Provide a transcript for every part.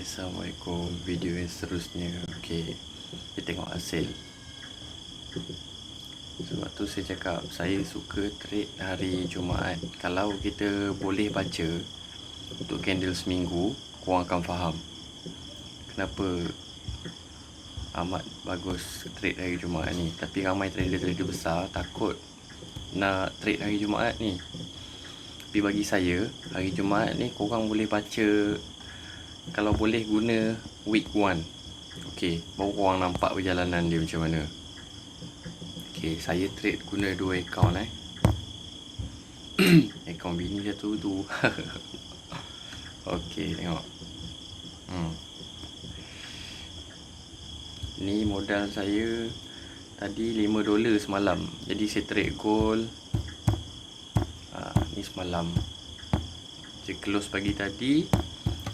Assalamualaikum. Video yang seterusnya, okey, kita tengok hasil. Sebab tu saya cakap saya suka trade hari Jumaat. Kalau kita boleh baca untuk candle seminggu, korang akan faham kenapa amat bagus trade hari Jumaat ni. Tapi ramai trader-trader besar takut nak trade hari Jumaat ni. Tapi bagi saya, hari Jumaat ni korang boleh baca, kalau boleh guna week 1. Okey, baru korang nampak perjalanan dia macam mana. Okey, saya trade guna 2 akaun akaun bini satu tu. Okey, tengok. Ni modal saya tadi $5 semalam. Jadi saya trade gold. Ni semalam. Saya close pagi tadi.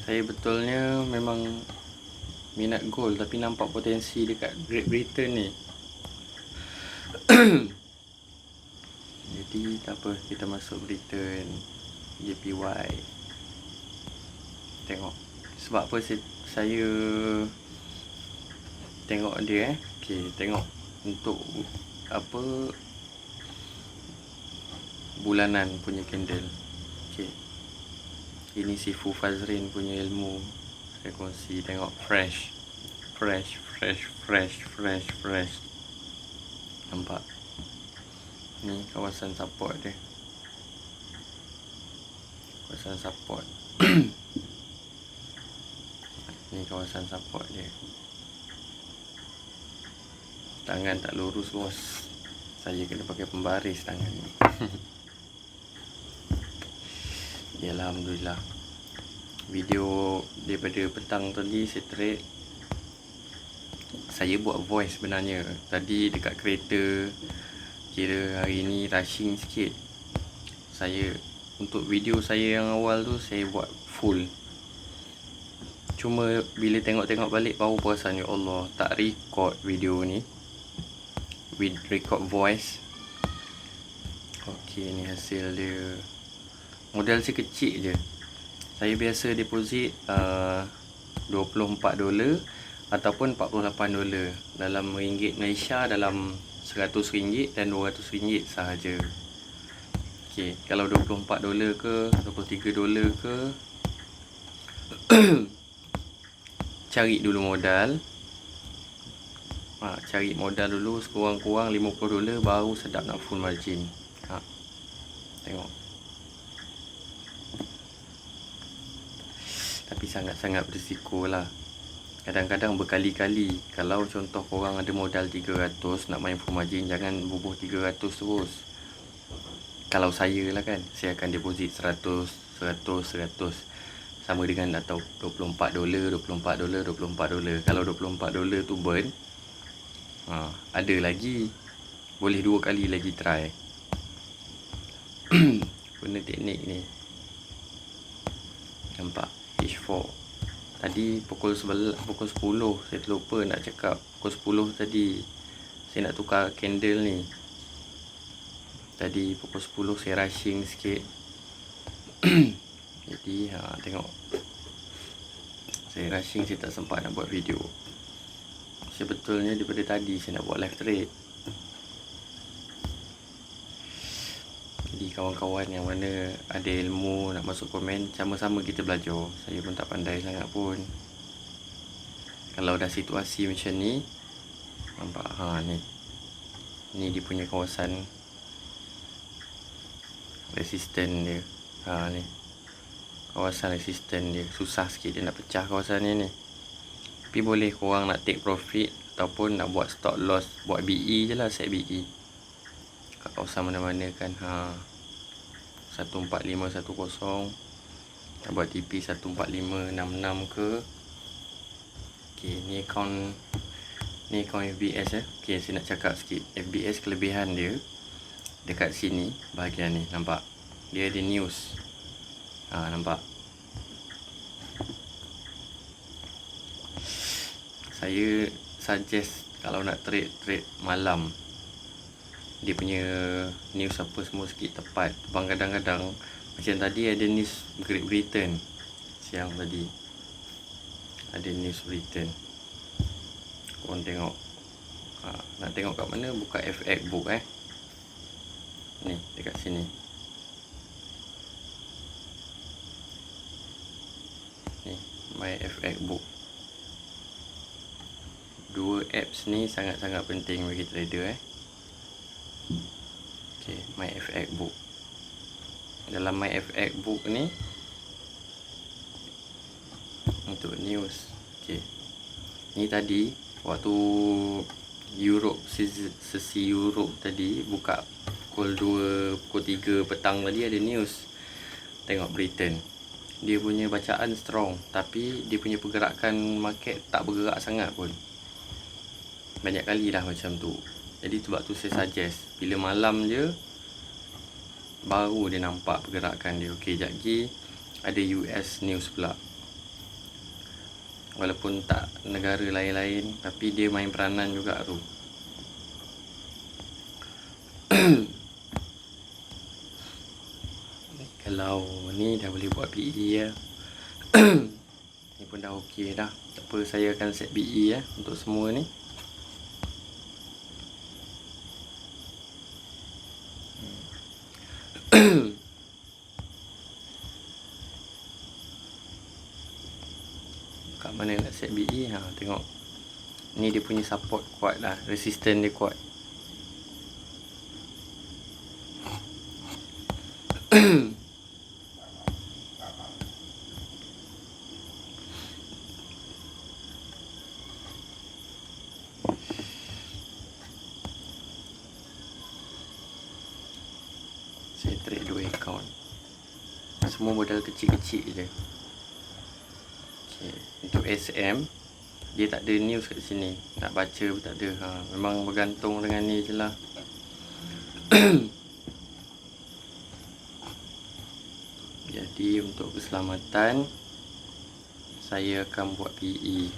Saya betulnya memang minat gold, tapi nampak potensi dekat Great Britain ni. Jadi tak apa, kita masuk Britain, JPY. Tengok. Sebab apa saya tengok dia Okey, tengok untuk apa bulanan punya candle. Okey. Ini si Fu Fazrin punya ilmu saya kongsi. Tengok fresh. Nampak? Ni kawasan support dia. Kawasan support. Ni kawasan support dia. Tangan tak lurus bos. Saya kena pakai pembaris tangan ni. Ya, alhamdulillah. Video daripada petang tadi saya trade. Saya buat voice sebenarnya. Tadi dekat kereta, kira hari ni rushing sikit. Saya untuk video saya yang awal tu saya buat full. Cuma bila tengok-tengok balik baru perasan, ya Allah, tak record video ni. Record voice. Okey, ni hasil dia. Modal saya kecil je. Saya biasa deposit $24 ataupun $48. Dalam ringgit Malaysia dalam RM100 dan RM200 sahaja. Okey, kalau $24 ke $23 ke cari dulu modal. Cari modal dulu sekurang-kurang $50 baru sedap nak full margin. Tengok. Tapi sangat-sangat berisiko lah. Kadang-kadang berkali-kali. Kalau contoh korang ada modal 300 nak main full margin, jangan bubuh 300 terus. Kalau saya lah kan, saya akan deposit 100. Sama dengan atau $24. Kalau $24 tu burn, ada lagi, boleh 2 kali lagi try. Guna teknik ni. Nampak H4 tadi pukul 10 saya terlupa nak cakap. Pukul 10 tadi saya nak tukar candle ni. Tadi pukul 10 saya rushing sikit. Jadi tengok, saya rushing, saya tak sempat nak buat video. Sebetulnya daripada tadi saya nak buat live trade. Jadi kawan-kawan yang mana ada ilmu nak masuk komen, sama-sama kita belajar. Saya pun tak pandai sangat pun. Kalau dah situasi macam ni, nampak ni dia punya kawasan resisten dia. Ni kawasan resisten dia. Susah sikit dia nak pecah kawasan ni. Tapi boleh korang nak take profit ataupun nak buat stop loss, buat BE je lah, set BE kat kawasan mana-mana kan. 14510 nak buat TP 14566 ke. Okey, ni akaun FBS Okey, saya nak cakap sikit. FBS kelebihan dia dekat sini, bahagian ni, nampak? Dia ada news. Nampak? Saya suggest kalau nak trade malam, dia punya news apa semua sikit tepat. Bang, kadang-kadang macam tadi ada news Great Britain siang tadi. ada news Britain. Korang tengok. Nak tengok kat mana, buka FX book ni dekat sini. Ni my FX book. Dua apps ni sangat-sangat penting bagi trader Okay, my FX book. Dalam my FX book ni untuk news. Okay, ni tadi waktu Europe, sesi Europe tadi buka pukul 2, pukul 3 petang tadi ada news. Tengok Britain, dia punya bacaan strong, tapi dia punya pergerakan market tak bergerak sangat pun. Banyak kali dah macam tu. Jadi sebab tu saya suggest bila malam je baru dia nampak pergerakan dia. Okey, sekejap lagi ada US news pula. Walaupun tak negara lain-lain, tapi dia main peranan juga tu. Kalau ni dah boleh buat PE ya. Ni pun dah okey dah. Tak apa, saya akan set PE untuk semua ni. Kat mana nak set BE? Tengok. Ni dia punya support kuat lah. Resistance dia kuat. Saya trade 2 account. Semua modal kecil-kecil je. Okay. Untuk SM, dia tak ada news kat sini. Nak baca pun tak ada. Memang bergantung dengan ni je lah. Jadi untuk keselamatan, saya akan buat PE.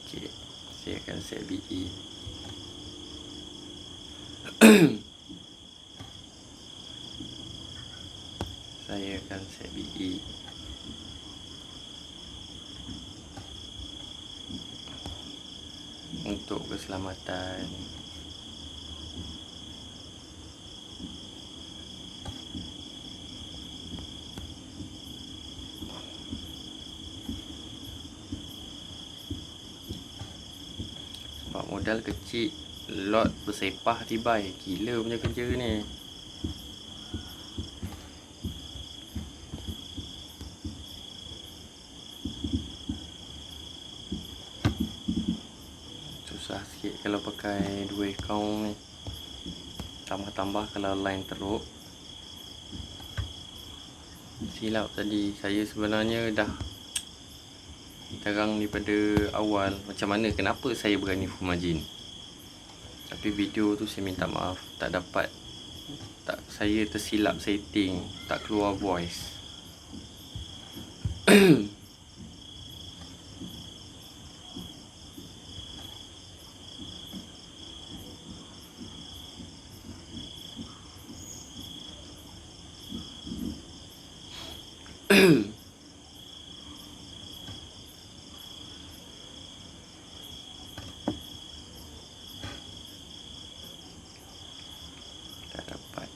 Okay, saya akan set BE. Saya akan set BE. Untuk keselamatan. Sebab modal kecil, lot bersepah tibai. Gila punya kerja ni. Susah sikit kalau pakai 2 account ni. Tambah-tambah kalau line teruk. Silap tadi. Saya sebenarnya dah terang daripada awal macam mana, kenapa saya berani full margin. Tapi video tu saya minta maaf, tak dapat, saya tersilap setting, tak keluar voice. Tak dapat.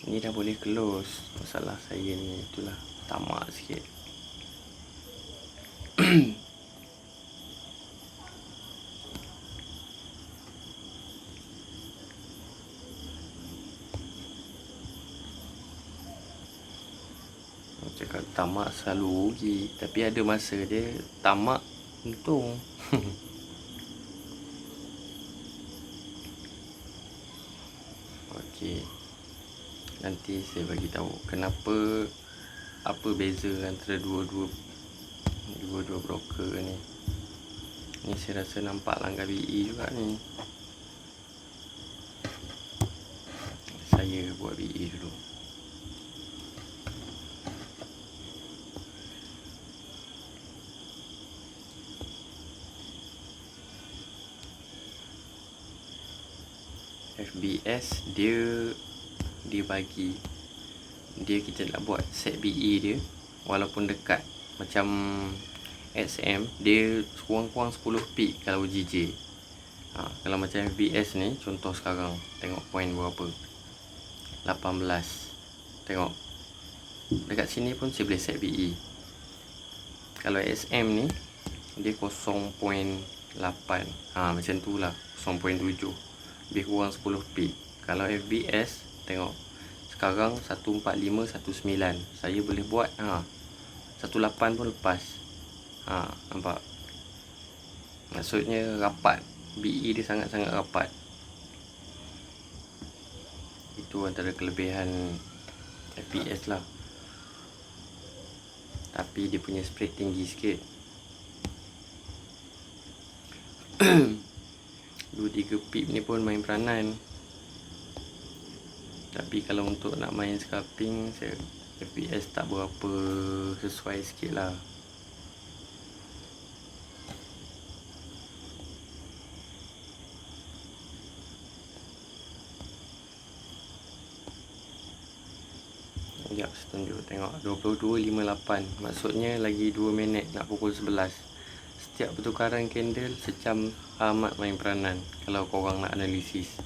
Ni dah boleh close. Masalah saya ni itulah, tamak sikit. Cakap tamak selalu rugi, tapi ada masa dia tamak untung. Okey, nanti saya bagi tahu kenapa, apa beza antara dua-dua broker ni. Ni saya rasa nampak langkah BE juga ni. Saya buat BE dulu. FBS dia dibagi, dia kita nak buat set BE dia walaupun dekat. Macam XM dia kurang-kurang 10 peak kalau GJ. Kalau macam FBS ni, contoh sekarang tengok point berapa, 18. Tengok dekat sini pun saya boleh set BE. Kalau SM ni dia 0.8, macam tu lah, 0.7, lebih kurang 10 peak. Kalau FBS tengok sekarang 145, 19, saya boleh buat 18 pun lepas. Nampak? Maksudnya rapat, BE dia sangat-sangat rapat. Itu antara kelebihan FPS lah. Tapi dia punya spread tinggi sikit. 2-3 pip ni pun main peranan. Tapi kalau untuk nak main scalping, FPS tak berapa sesuai sikit lah. Sekejap saya tunjuk, tengok 22.58, maksudnya lagi 2 minit nak pukul 11. Setiap pertukaran candle sejam, amat main peranan kalau korang nak analisis.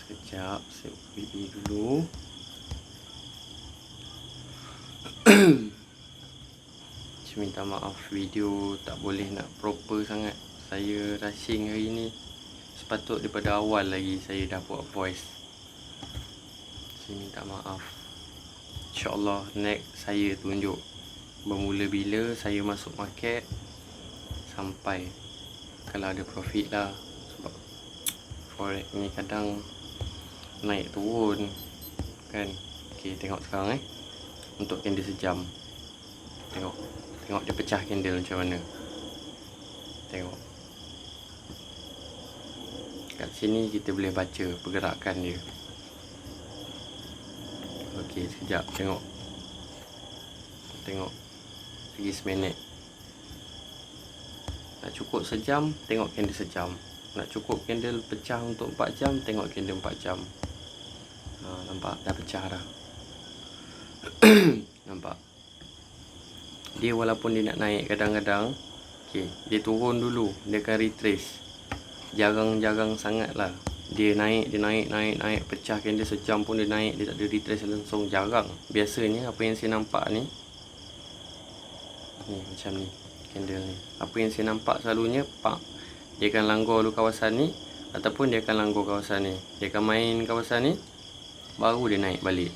Sekejap saya BE dulu. Saya minta maaf, video tak boleh nak proper sangat. Saya rushing hari ni. Sepatut daripada awal lagi saya dah buat voice. Saya minta maaf. InsyaAllah next saya tunjuk bermula bila saya masuk market sampai kalau ada profit lah. Sebab forex ni kadang naik turun kan. Ok, tengok sekarang untuk candle sejam. Tengok dia pecah candle macam mana. Tengok kat sini kita boleh baca pergerakan dia. Ok, sekejap tengok lagi seminit. Nak cukup sejam, tengok candle sejam. Nak cukup candle pecah untuk 4 jam, tengok candle 4 jam. Nampak dah pecah dah. Nampak dia walaupun dia nak naik kadang-kadang, okay, dia turun dulu, dia akan retrace. Jarang-jarang sangat lah dia naik, pecah candle sejam pun dia naik, dia tak ada retrace langsung, jarang. Biasanya apa yang saya nampak ni macam ni candle ni, apa yang saya nampak selalunya dia akan langgar dulu kawasan ni, ataupun dia akan langgar kawasan ni, dia akan main kawasan ni, baru dia naik balik.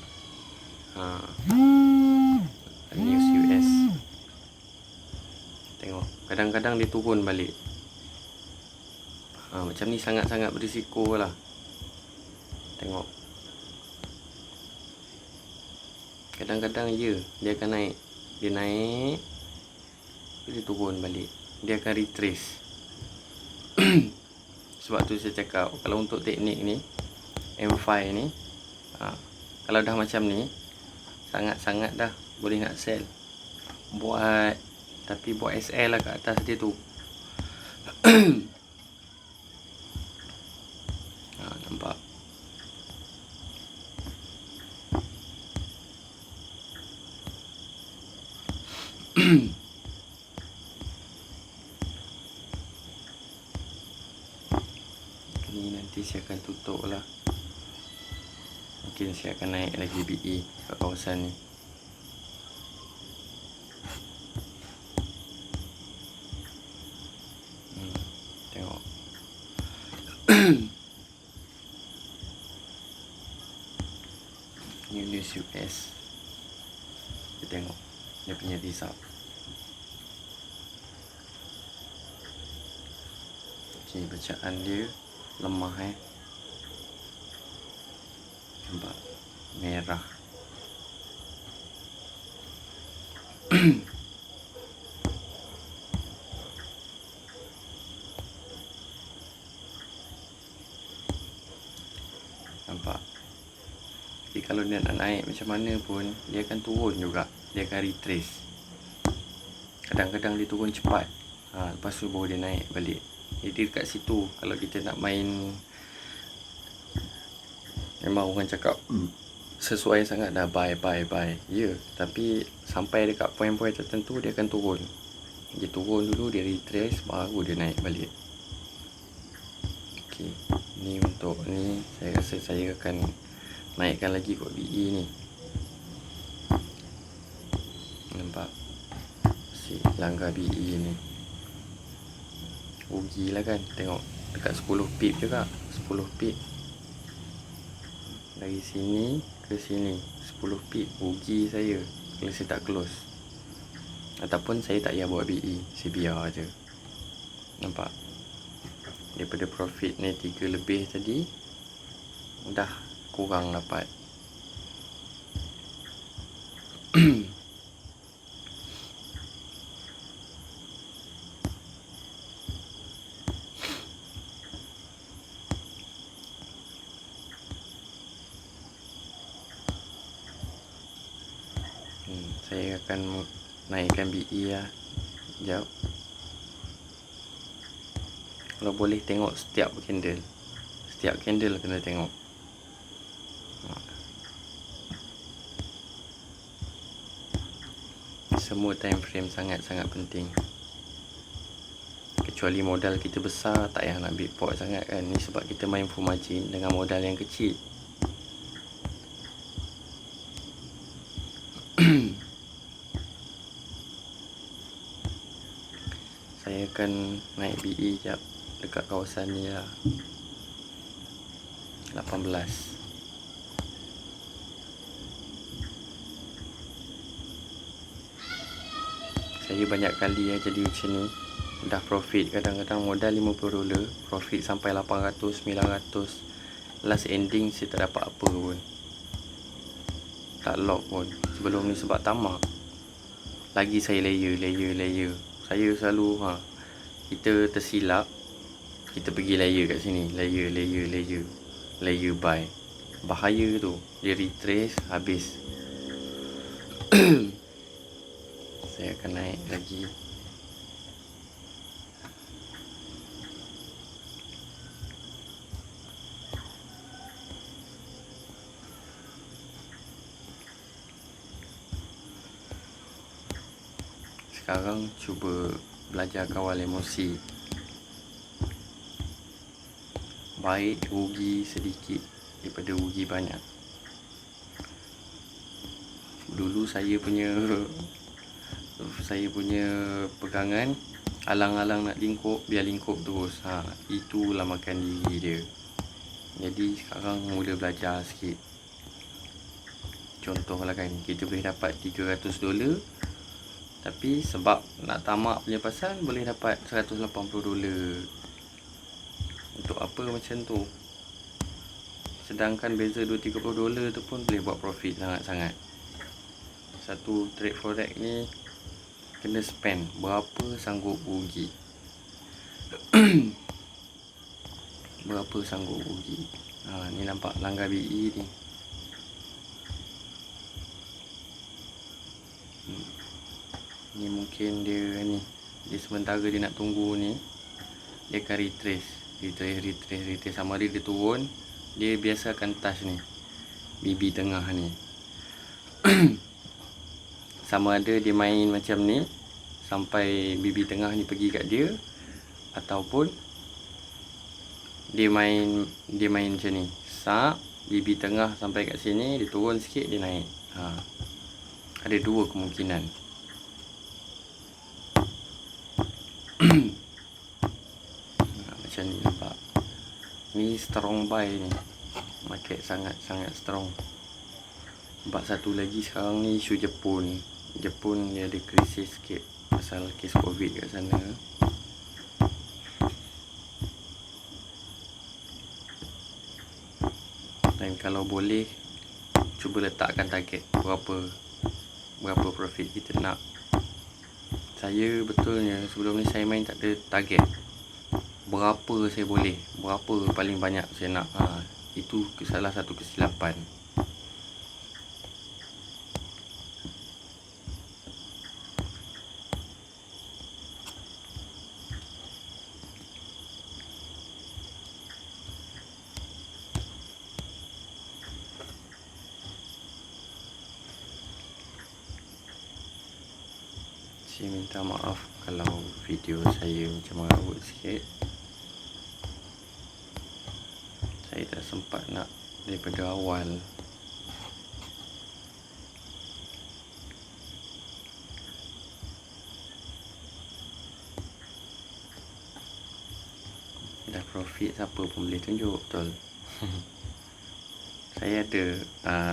News US, tengok kadang-kadang dia turun balik. Macam ni sangat-sangat berisiko lah. Tengok kadang-kadang dia akan naik, dia turun balik, dia akan retrace. Sebab tu saya cakap, kalau untuk teknik ni M5 ni, kalau dah macam ni, sangat-sangat dah boleh nak sell. Tapi buat SL lah kat atas dia tu. Nampak ni nanti saya akan tutup lah. Mungkin saya akan naik lagi BE kat kawasan ni. Tengok News US, kita tengok dia punya result. Ok, bacaan dia lemah nampak merah. Nampak? Jadi kalau dia nak naik macam mana pun, dia akan turun juga. Dia akan retrace. Kadang-kadang dia turun cepat, lepas tu baru dia naik balik. Jadi dekat situ, kalau kita nak main, memang orang cakap sesuai sangat dah, buy. Ya, tapi sampai dekat poin-poin tertentu dia akan turun. Dia turun dulu, dia retrace, baru dia naik balik. Okey, ni untuk ni saya rasa saya akan naikkan lagi kot BE ni. Nampak? Si langgar BE ni rugilah kan. Tengok dekat 10 pip juga, 10 pip dari sini ke sini, 10 pip rugi saya kalau saya tak close. Ataupun saya tak payah buat BE, saya biar je. Nampak? Daripada profit ni 3 lebih tadi, dah kurang dapat. Saya akan naikkan BE lah. Sekejap. Kalau boleh tengok setiap candle. Setiap candle kena tengok. Semua time frame sangat-sangat penting. Kecuali modal kita besar, tak payah nak big pot sangat kan. Ni sebab kita main full margin dengan modal yang kecil. Saya akan naik BE jap dekat kawasan ni lah, 18. Saya banyak kali jadi macam ni. Dah profit, kadang-kadang modal $50, profit sampai 800, 900. Last ending saya tak dapat apa pun, tak lock pun. Sebelum ni sebab tamak, lagi saya layer. Saya selalu kita tersilap, kita pergi layer kat sini, layer buy. Bahaya tu, dia retrace habis. Saya akan naik lagi. Sekarang cuba belajar kawal emosi. Baik rugi sedikit daripada rugi banyak. Dulu saya punya pegangan, alang-alang nak lingkup, biar lingkup terus. Itulah makan diri dia. Jadi sekarang mula belajar sikit. Contohlah kan, kita boleh dapat $300, tapi sebab nak tamak punya pasal boleh dapat $180. Untuk apa macam tu? Sedangkan beza $2-30 tu pun boleh buat profit sangat-sangat. Satu trade forex ni kena spend berapa sanggup rugi. Berapa sanggup rugi. Ni nampak langgar BE ni. Ni mungkin dia ni, dia sementara dia nak tunggu ni, dia akan retrace sama dia turun. Dia biasa akan touch ni, BB tengah ni. Sama ada dia main macam ni sampai BB tengah ni pergi kat dia, ataupun dia main macam ni, BB tengah sampai kat sini, dia turun sikit, dia naik. Ada dua kemungkinan. Macam ni nampak. Ni strong buy ni. Market sangat-sangat strong. Sebab satu lagi sekarang ni isu Jepun. Jepun dia ada krisis sikit pasal kes COVID kat sana. Dan kalau boleh, cuba letakkan target berapa profit kita nak. Saya betulnya sebelum ni saya main tak ada target. Berapa saya boleh, berapa paling banyak saya nak. Itu salah satu kesilapan. Saya minta maaf kalau video saya macam mengarut sikit. Saya tak sempat nak daripada awal. Dah profit, siapa pun boleh tunjuk, betul. Saya ada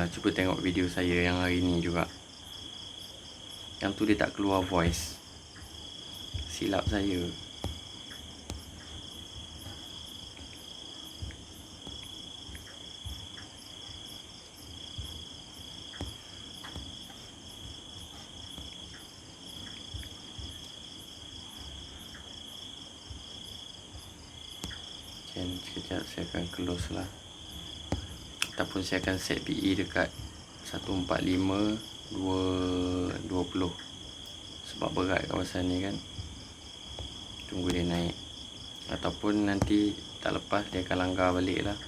cuba tengok video saya yang hari ni juga. Yang tu dia tak keluar voice. Silap saya. Sekejap saya akan close lah. Ataupun saya akan set PE dekat 145 220. Sebab berat kawasan ni kan. Tunggu dia naik. Ataupun nanti tak lepas dia akan langgar balik lah.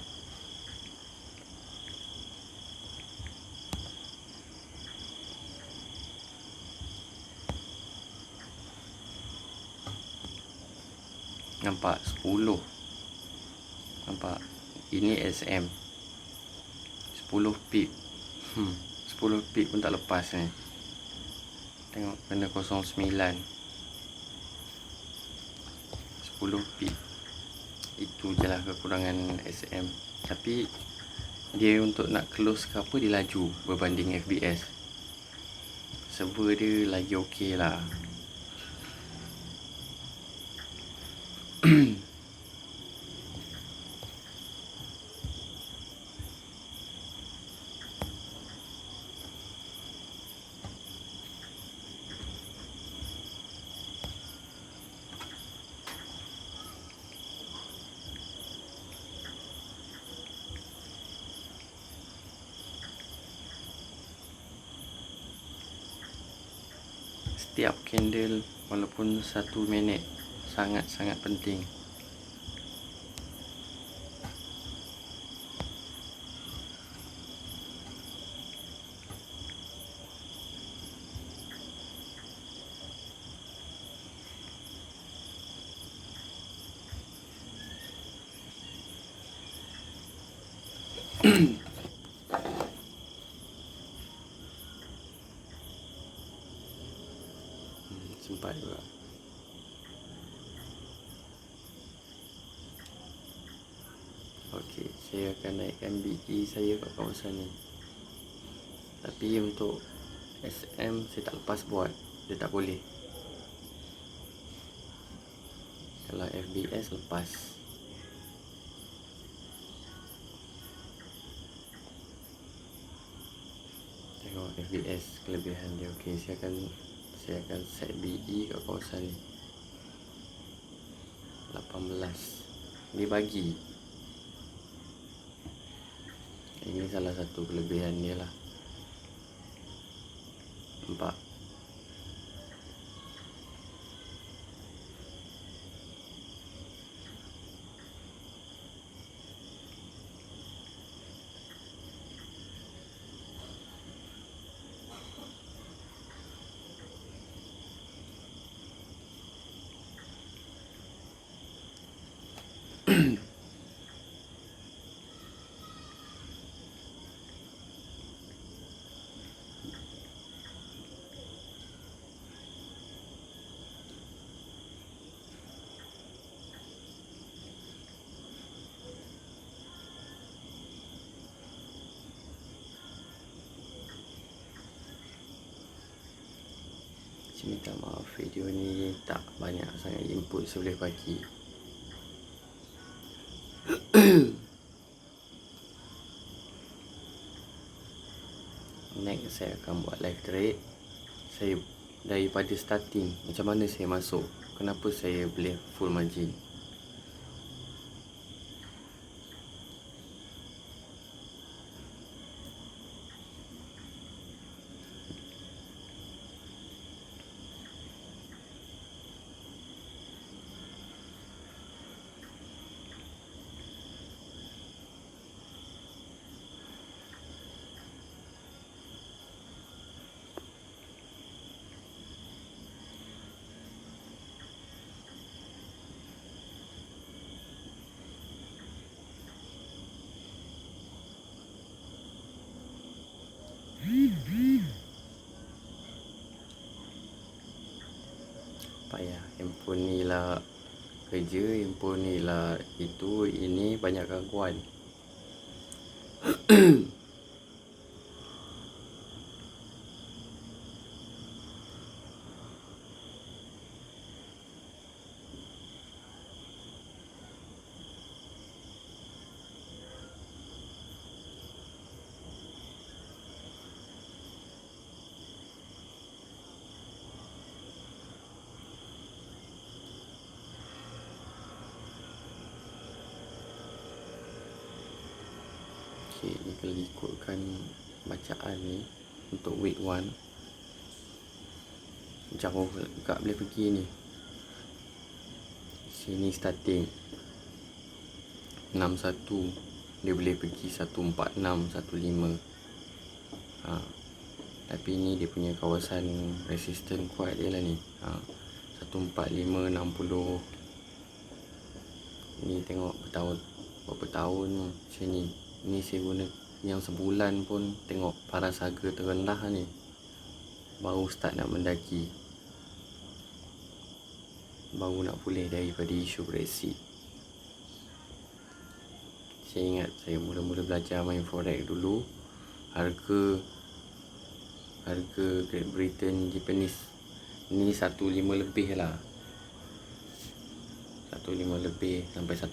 Nampak 10. Nampak. Ini SM 10 pip. 10 pip pun tak lepas ni. Tengok kena 09. 10 pip. Itu je lah kekurangan SM. Tapi dia untuk nak close ke apa, dia laju berbanding FBS. Server dia lagi okey lah. Setiap candle walaupun 1 minit sangat-sangat penting. Sempat juga. Okey, saya akan naikkan BE saya kat kawasan ni. Tapi untuk SM saya tak lepas buat. Dia tak boleh. Kalau FBS lepas. Tengok FBS kelebihan dia. Okey, saya akan set BE kat kawasan ni 18. Dia bagi. Ini salah satu kelebihan dia lah. Nampak? Saya minta maaf, video ni tak banyak sangat input saya boleh bagi. Next saya akan buat live trade. Saya daripada starting, macam mana saya masuk, kenapa saya boleh full margin. payah. Handphone ni lah kerja, handphone ni lah itu, ini banyak gangguan. Okay, ni kalau ikutkan bacaan ni untuk week 1, jauh juga boleh pergi ni. Sini starting 61, dia boleh pergi 146, 15. Tapi ni dia punya kawasan resisten kuat dia lah ni. 145, 60. Ni tengok berapa tahun macam ni. Ni saya guna yang sebulan pun tengok paras harga terendah ni. Baru start nak mendaki. Baru nak pulih daripada isu Brexit. Saya ingat saya mula-mula belajar main forex dulu, Harga Great Britain Japanese ni 15 lebih lah. 15 lebih sampai 16.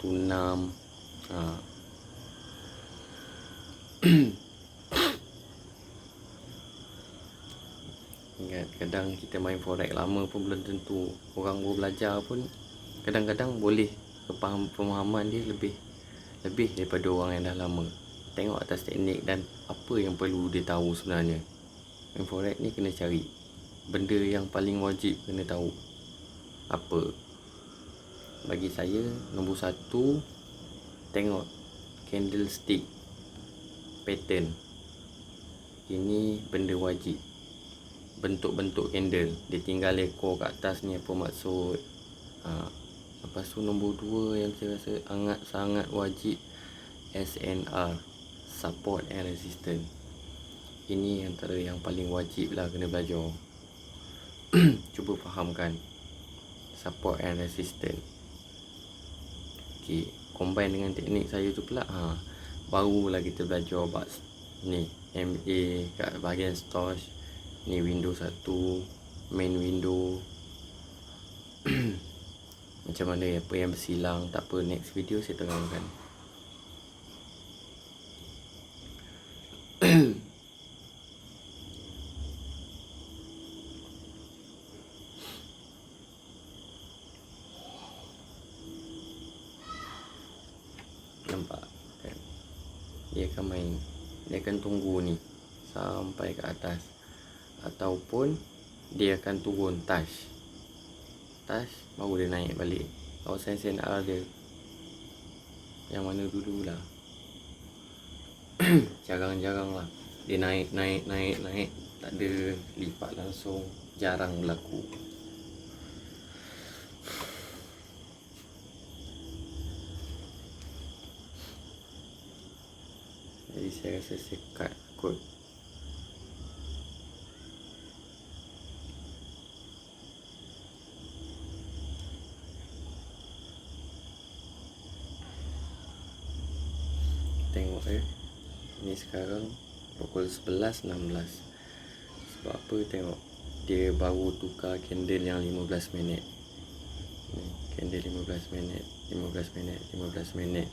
Ingat kadang kita main forex lama pun belum tentu, orang baru belajar pun kadang-kadang boleh pemahaman dia lebih daripada orang yang dah lama. Tengok atas teknik dan apa yang perlu dia tahu sebenarnya. Main forex ni kena cari benda yang paling wajib kena tahu. Apa? Bagi saya nombor 1, tengok candlestick pattern. Ini benda wajib. Bentuk-bentuk candle, dia tinggal ekor kat atas ni apa maksud. Lepas tu nombor 2 yang saya rasa sangat wajib, SNR, support and resistance. Ini antara yang paling wajib lah kena belajar. Cuba fahamkan support and resistance. Okay, combine dengan teknik saya tu pula, barulah kita belajar ni MA kat bahagian stocks. Ni window 1, main window. Macam mana, apa yang bersilang, tak apa, next video saya terangkan. Nampak kan? Dia akan main, dia akan tunggu ni sampai ke atas, ataupun dia akan turun touch baru dia naik balik. Kawasan SNR dia yang mana dululah. Jarang-jarang lah dia naik, tak ada lipat langsung, jarang berlaku. Jadi saya rasa saya cut kot. Tengok ni sekarang pukul 11.16. Sebab apa? Tengok, dia baru tukar candle yang 15 minit ni, candle 15 minit kan, 15 minit.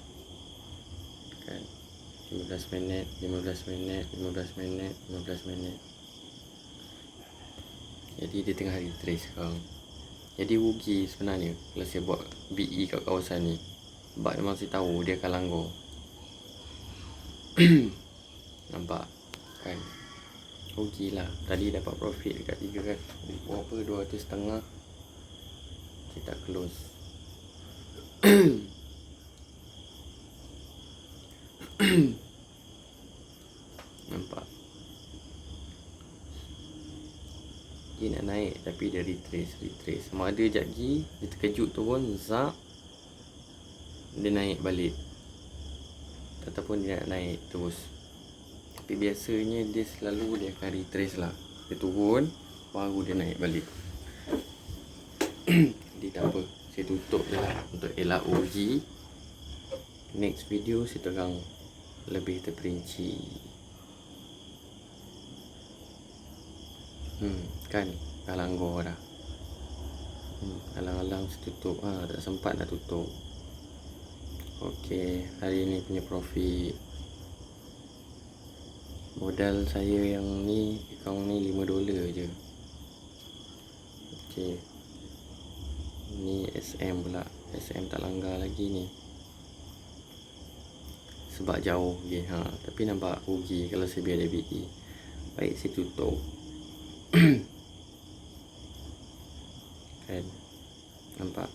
Jadi dia tengah retrace sekarang. Jadi rugi sebenarnya kalau saya buat BE kat kawasan ni, sebab memang saya tahu dia akan langgar. Nampak kan, rugilah. Tadi dapat profit dekat 200.5, saya tak close. Nampak, dia nak naik tapi dia retrace. Sama ada sekejap lagi dia terkejut turun, zap, dia naik balik, ataupun dia nak naik terus. Tapi biasanya dia selalu dia akan retrace lah. Dia turun baru dia naik balik. Jadi tak apa, saya tutup je lah untuk elak rugi. Next video saya terang lebih terperinci. Kan dah langgar dah. Alang-alang saya tutup. Tak sempat nak tutup. Okey, hari ni punya profit. Modal saya yang ni, akaun ni $5 je. Okey. Ni SM pula. SM tak langgar lagi ni. Sebab jauh je. Tapi nampak rugi kalau saya biar debit. Baik, saya tutup. Kan. Nampak.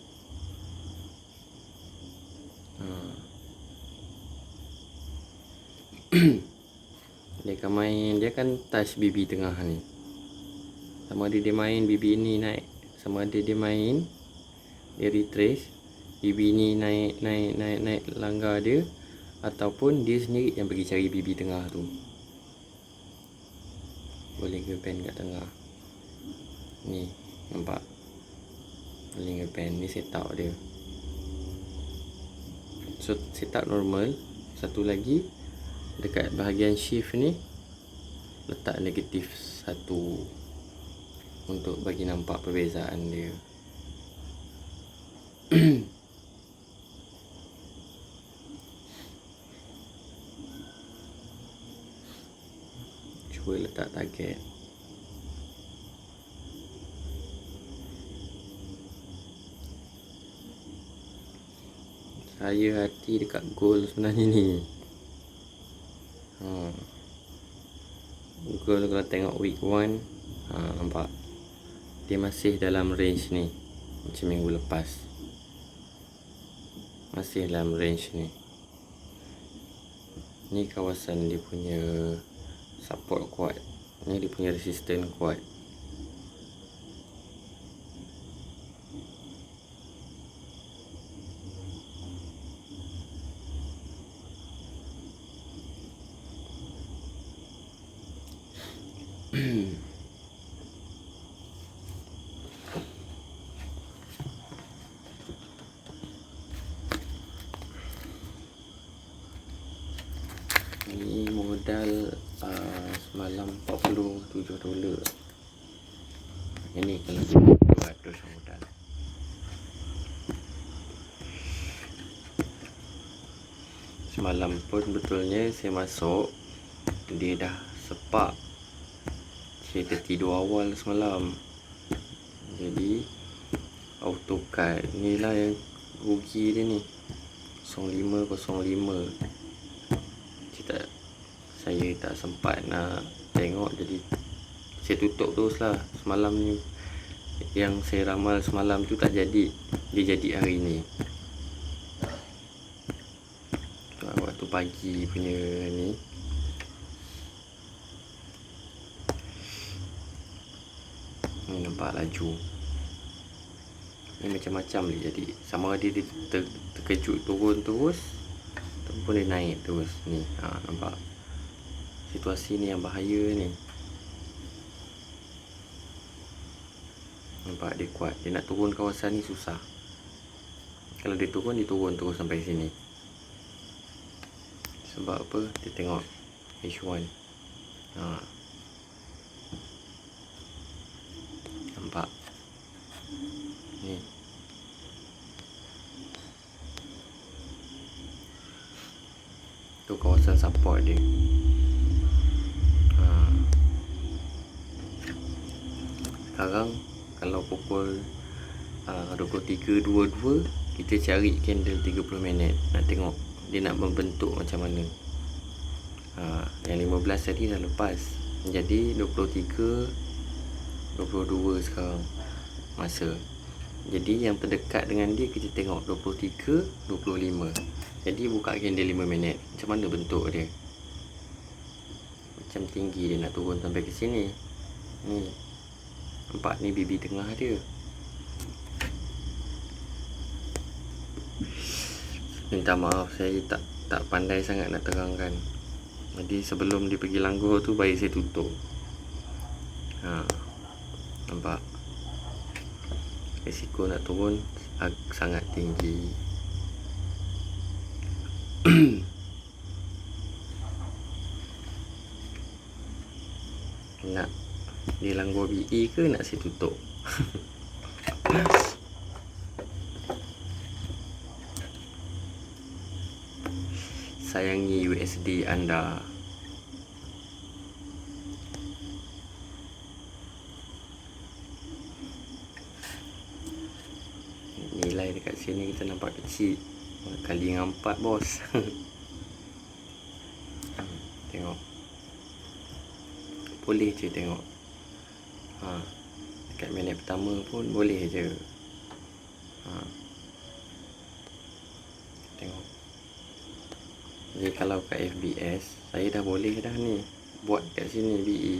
Dia akan main, dia akan touch BB tengah ni. Sama ada dia main BB ni naik, sama ada dia main, dia retrace BB ni naik langgar dia, ataupun dia sendiri yang pergi cari BB tengah tu. Boleh ke pen kat tengah ni, nampak? Boleh ke pen ni setup dia. So setup normal. Satu lagi, dekat bahagian shift ni letak negatif 1 untuk bagi nampak perbezaan dia. Cuba letak target. Saya hati dekat goal sebenarnya ni. Goal kalau tengok week 1, nampak dia masih dalam range ni, macam minggu lepas. Masih dalam range ni. Ni kawasan dia punya support kuat. Ni dia punya resistance kuat. Ni modal semalam $47. Ini kalau $200 modal. Semalam pun betulnya saya masuk, dia dah sepak. Saya tertidur awal semalam. Jadi auto cut ni lah yang rugi dia ni. 0505. Saya tak sempat nak tengok, jadi saya tutup terus lah. Semalam ni yang saya ramal semalam tu tak jadi, dia jadi hari ni. Waktu pagi punya ni, nampak laju ni macam-macam boleh jadi. Sama ada dia terkejut turun terus, ataupun dia naik terus ni. Nampak situasi ni yang bahaya ni. Nampak dia kuat. Dia nak turun kawasan ni susah. Kalau dia turun terus sampai sini. Sebab apa? Dia tengok H1. Nampak ni. Tu kawasan support dia. Sekarang kalau pukul 23.22, kita cari candle 30 minit. Nak tengok dia nak membentuk macam mana. Yang 15 tadi dah lepas, jadi 23, 22 sekarang masa. Jadi yang terdekat dengan dia kita tengok 23, 25. Jadi buka candle 5 minit. Macam mana bentuk dia? Macam tinggi dia nak turun sampai ke sini. Ni. Nampak ni BB tengah dia. Minta maaf, saya tak pandai sangat nak terangkan. Jadi sebelum dia pergi langgar tu, baik saya tutup. Nampak. risiko nak turun sangat tinggi. Nak dilanggur BE ke nak saya tutup? Sayangi USD anda. Nilai dekat sini kita nampak kecil, kali dengan 4 bos. Tengok, boleh je tengok. Dekat minit pertama pun boleh je. Tengok. Jadi kalau kat FBS saya dah boleh dah ni buat kat sini BE.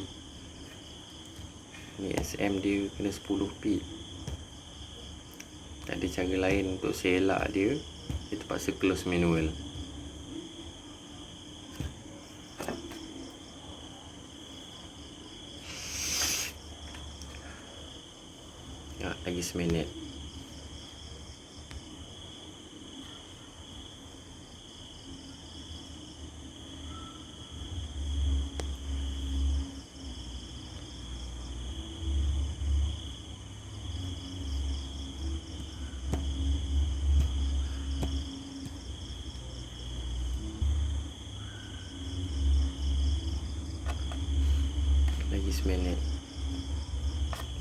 Ni SM dia kena 10 pip. Tak ada cara lain untuk saya elak dia. Dia terpaksa close manual. Lagi seminit. Lagi seminit.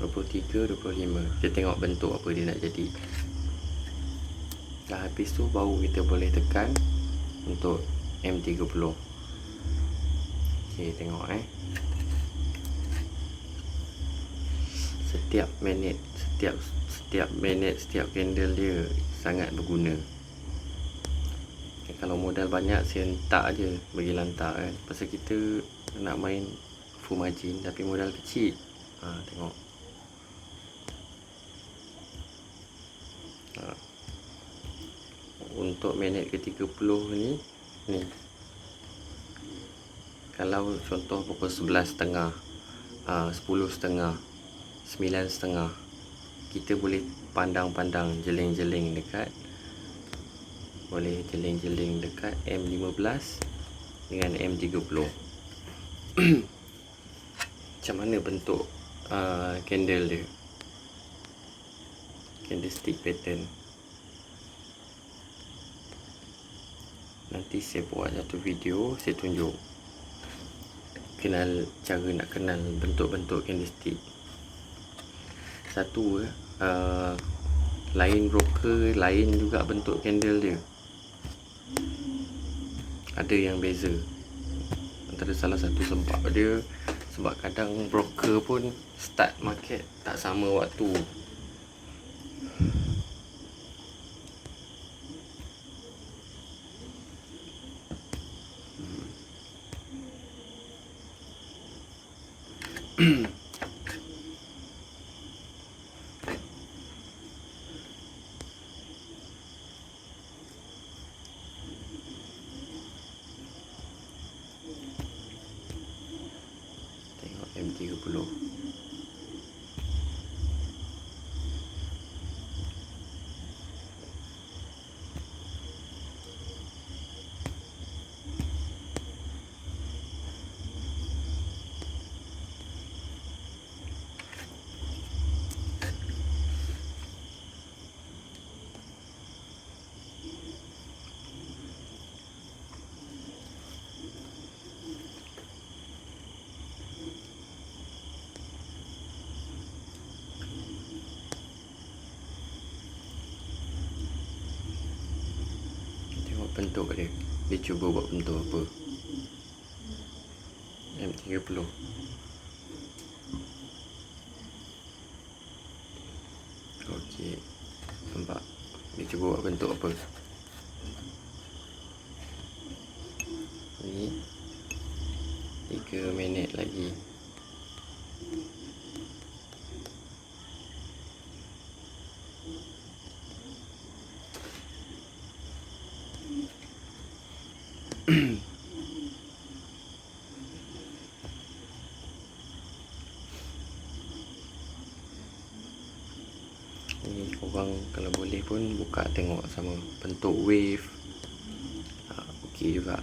23, 25. Kita tengok bentuk apa dia nak jadi. Dah habis tu baru kita boleh tekan untuk M30. Ok, tengok setiap minit, setiap candle dia sangat berguna. Kalau modal banyak saya hentak je, bagi lantak kan. Pasal kita nak main full margin tapi modal kecil. Tengok. Untuk minit ke-30 ni kalau contoh pukul 11.30, 10.30, 9.30, kita boleh pandang-pandang jeling-jeling dekat, boleh jeling-jeling dekat M15 dengan M30. Macam mana bentuk candle dia, candlestick pattern. Nanti saya buat satu video, saya tunjuk cara nak kenal bentuk-bentuk candlestick. Satu lain broker, lain juga bentuk candle dia, ada yang beza. Antara salah satu sebab dia, sebab kadang broker pun start market tak sama waktu. Tengok M30. Bentuk dia, dia cuba buat bentuk apa. M30. Okey, nampak dia cuba buat bentuk apa. Ni 3 minit lagi. Ni tengok sama bentuk wave. Okey juga.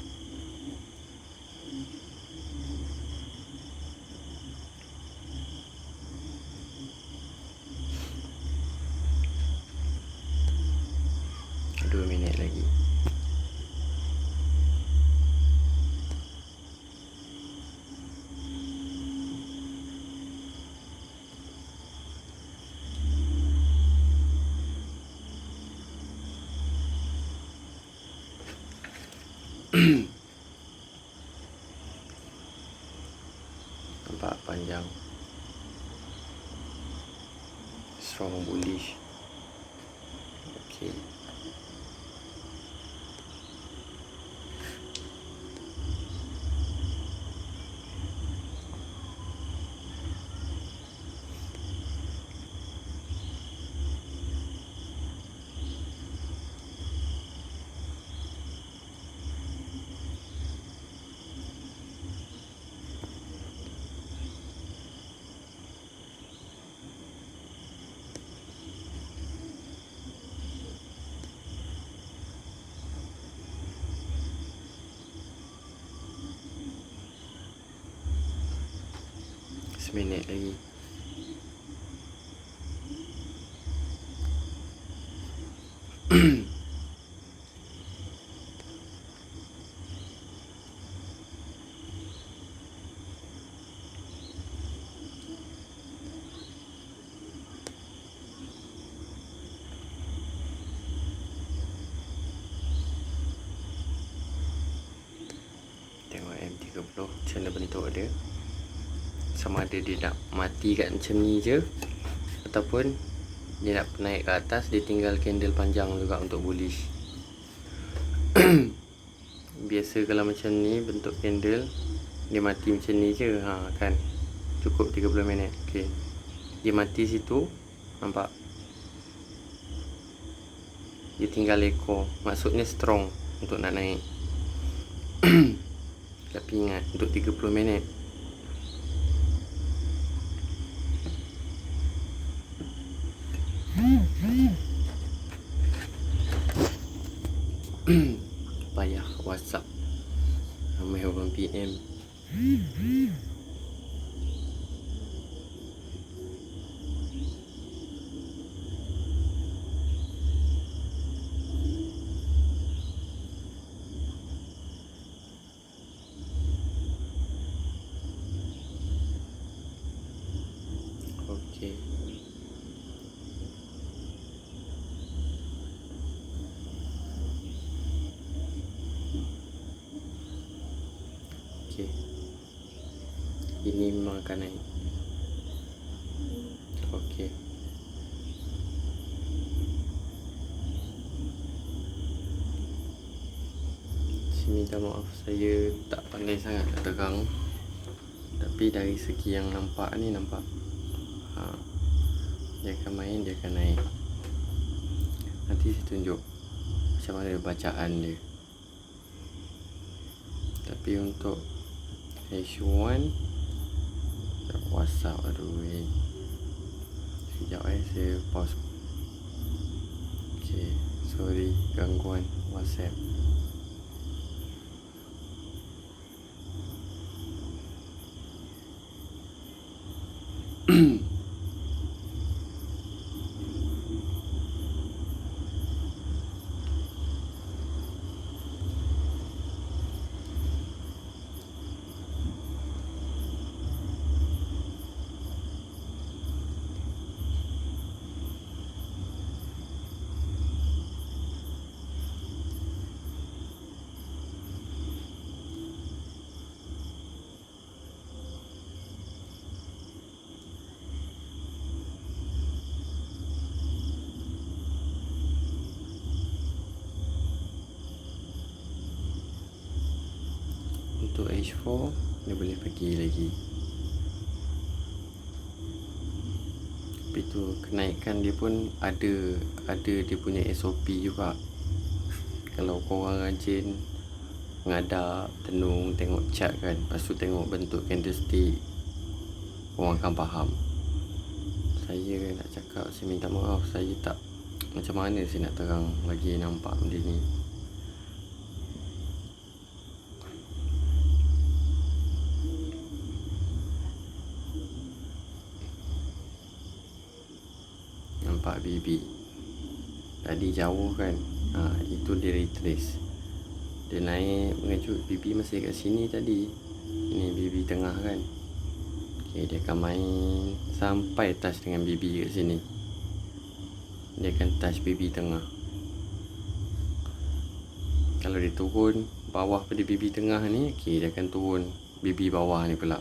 Dua minit lagi. Nampak panjang. Strong bullish. Okey. Seminit lagi. Tengok M30 macam mana bentuk dia. Sama ada dia nak mati kat macam ni je ataupun dia nak naik ke atas, dia tinggal candle panjang juga untuk bullish. Biasa kalau macam ni bentuk candle, dia mati macam ni je, kan cukup 30 minit. Okey, dia mati situ, nampak, dia tinggal ekor, maksudnya strong untuk nak naik. Tapi ingat, untuk 30 minit. Payah WhatsApp ramai orang PM. Okey. Okey. Ini memang akan naik. Okey. Saya minta maaf, saya tak pandai sangat nak terang. Tapi dari segi yang nampak ni, nampak dia akan main, dia akan naik. Nanti saya tunjuk macam mana bacaan dia. Tapi untuk H1 WhatsApp, sekejap saya pause. Okay, sorry gangguan WhatsApp. Untuk H4 dia boleh pergi lagi. Tapi tu kenaikan dia pun ada dia punya SOP juga. Kalau korang rajin mengadap, tenung, tengok chart kan, lepas tu tengok bentuk candlestick, korang akan faham. Saya nak cakap, saya minta maaf, saya tak Macam mana saya nak terang lagi nampak benda ni. Nampak baby tadi jauh kan, itu dia retrace. Dia naik mengejut, baby masih kat sini tadi. Ini baby tengah kan. Okay, dia akan main sampai touch dengan baby kat sini. Dia akan touch baby tengah. Kalau dia turun bawah pada baby tengah ni, okay, dia akan turun baby bawah ni pula.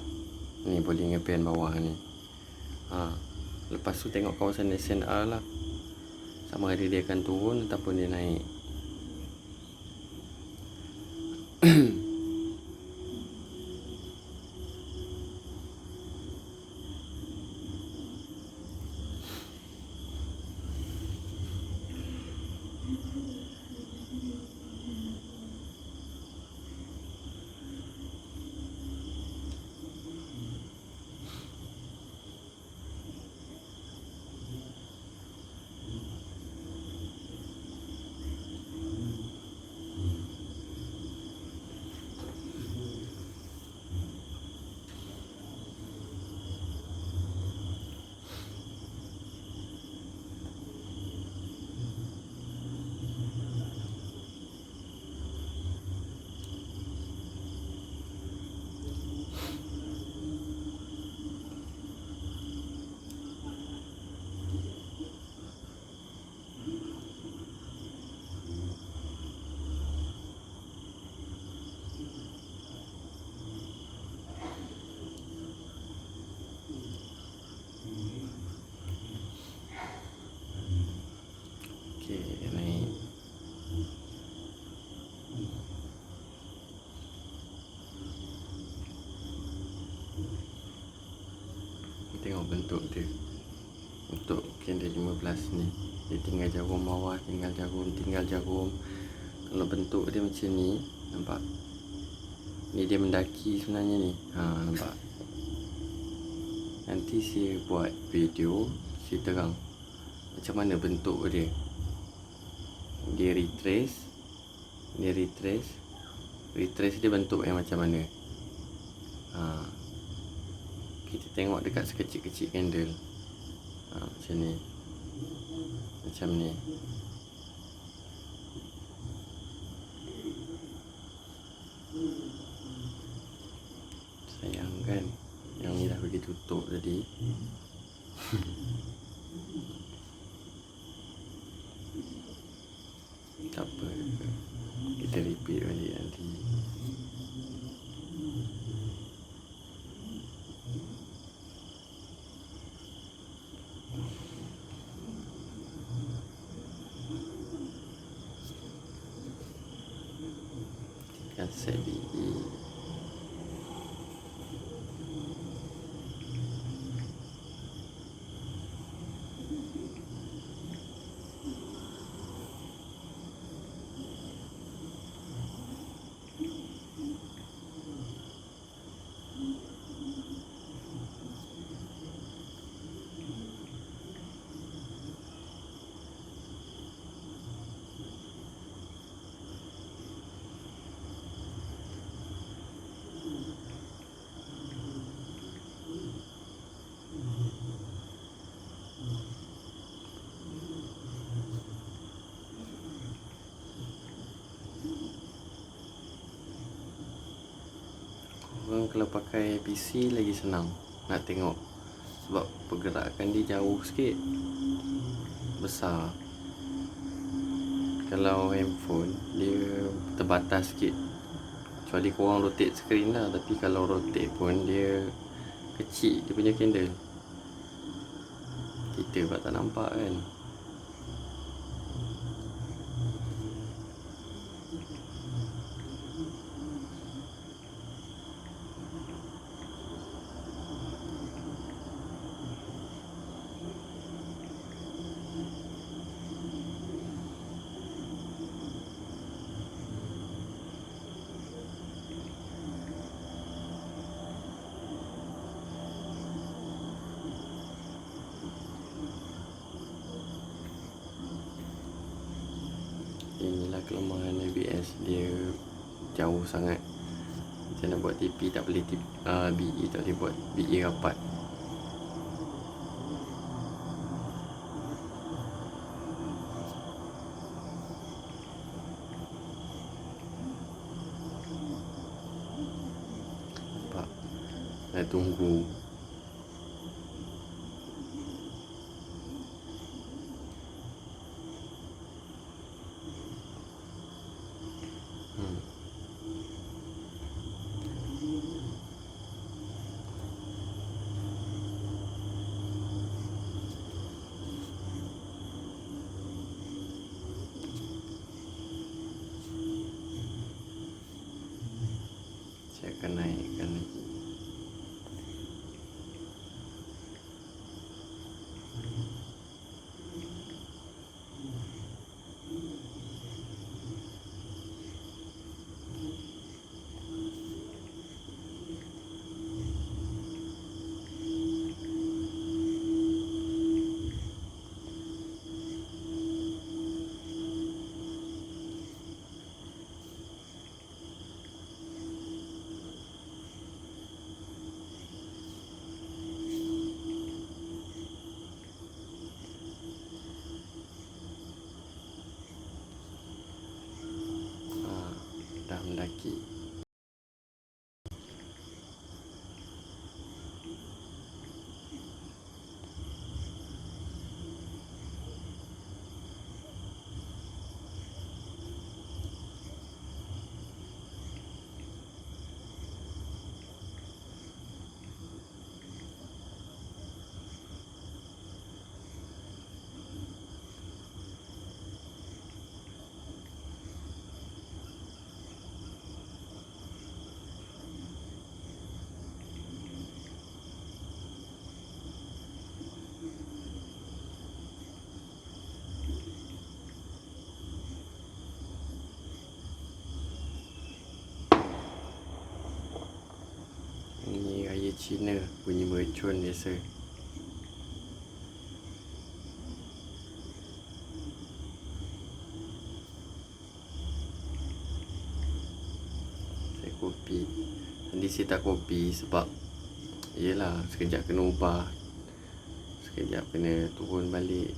Ni boleh ngepan bawah ni. Lepas tu tengok kawasan SNR lah, sama ada dia akan turun ataupun dia naik. Okay, dia naik. Tengok bentuk dia untuk candle 15 ni. Dia tinggal jarum bawah, tinggal jarum. Kalau bentuk dia macam ni, nampak? Ni dia mendaki sebenarnya ni. Nampak? Nanti saya buat video, saya terang macam mana bentuk dia. Dia retrace dia bentuk yang macam mana. Kita tengok dekat sekecil-kecil candle. Macam ni. Sayang kan, yang ni dah bagi tutup tadi. Tak apa, kita repeat balik nanti. Kan set BE. Korang kalau pakai PC lagi senang nak tengok, sebab pergerakan dia jauh sikit, besar. Kalau handphone dia terbatas sikit, kecuali korang rotate screen lah. Tapi kalau rotate pun dia kecil, dia punya candle. Kita pun tak nampak kan. kelemahan ABS dia jauh sangat. Macam nak buat TP tak boleh, BE tak boleh buat BE rapat. Nampak? Nak tunggu. Saya akan naikkan ni. Dah mendaki. Ini raya Cina, bunyi mercun biasa. Saya kopi. Tadi saya tak kopi sebab yelah, sekejap kena ubah, sekejap kena turun balik.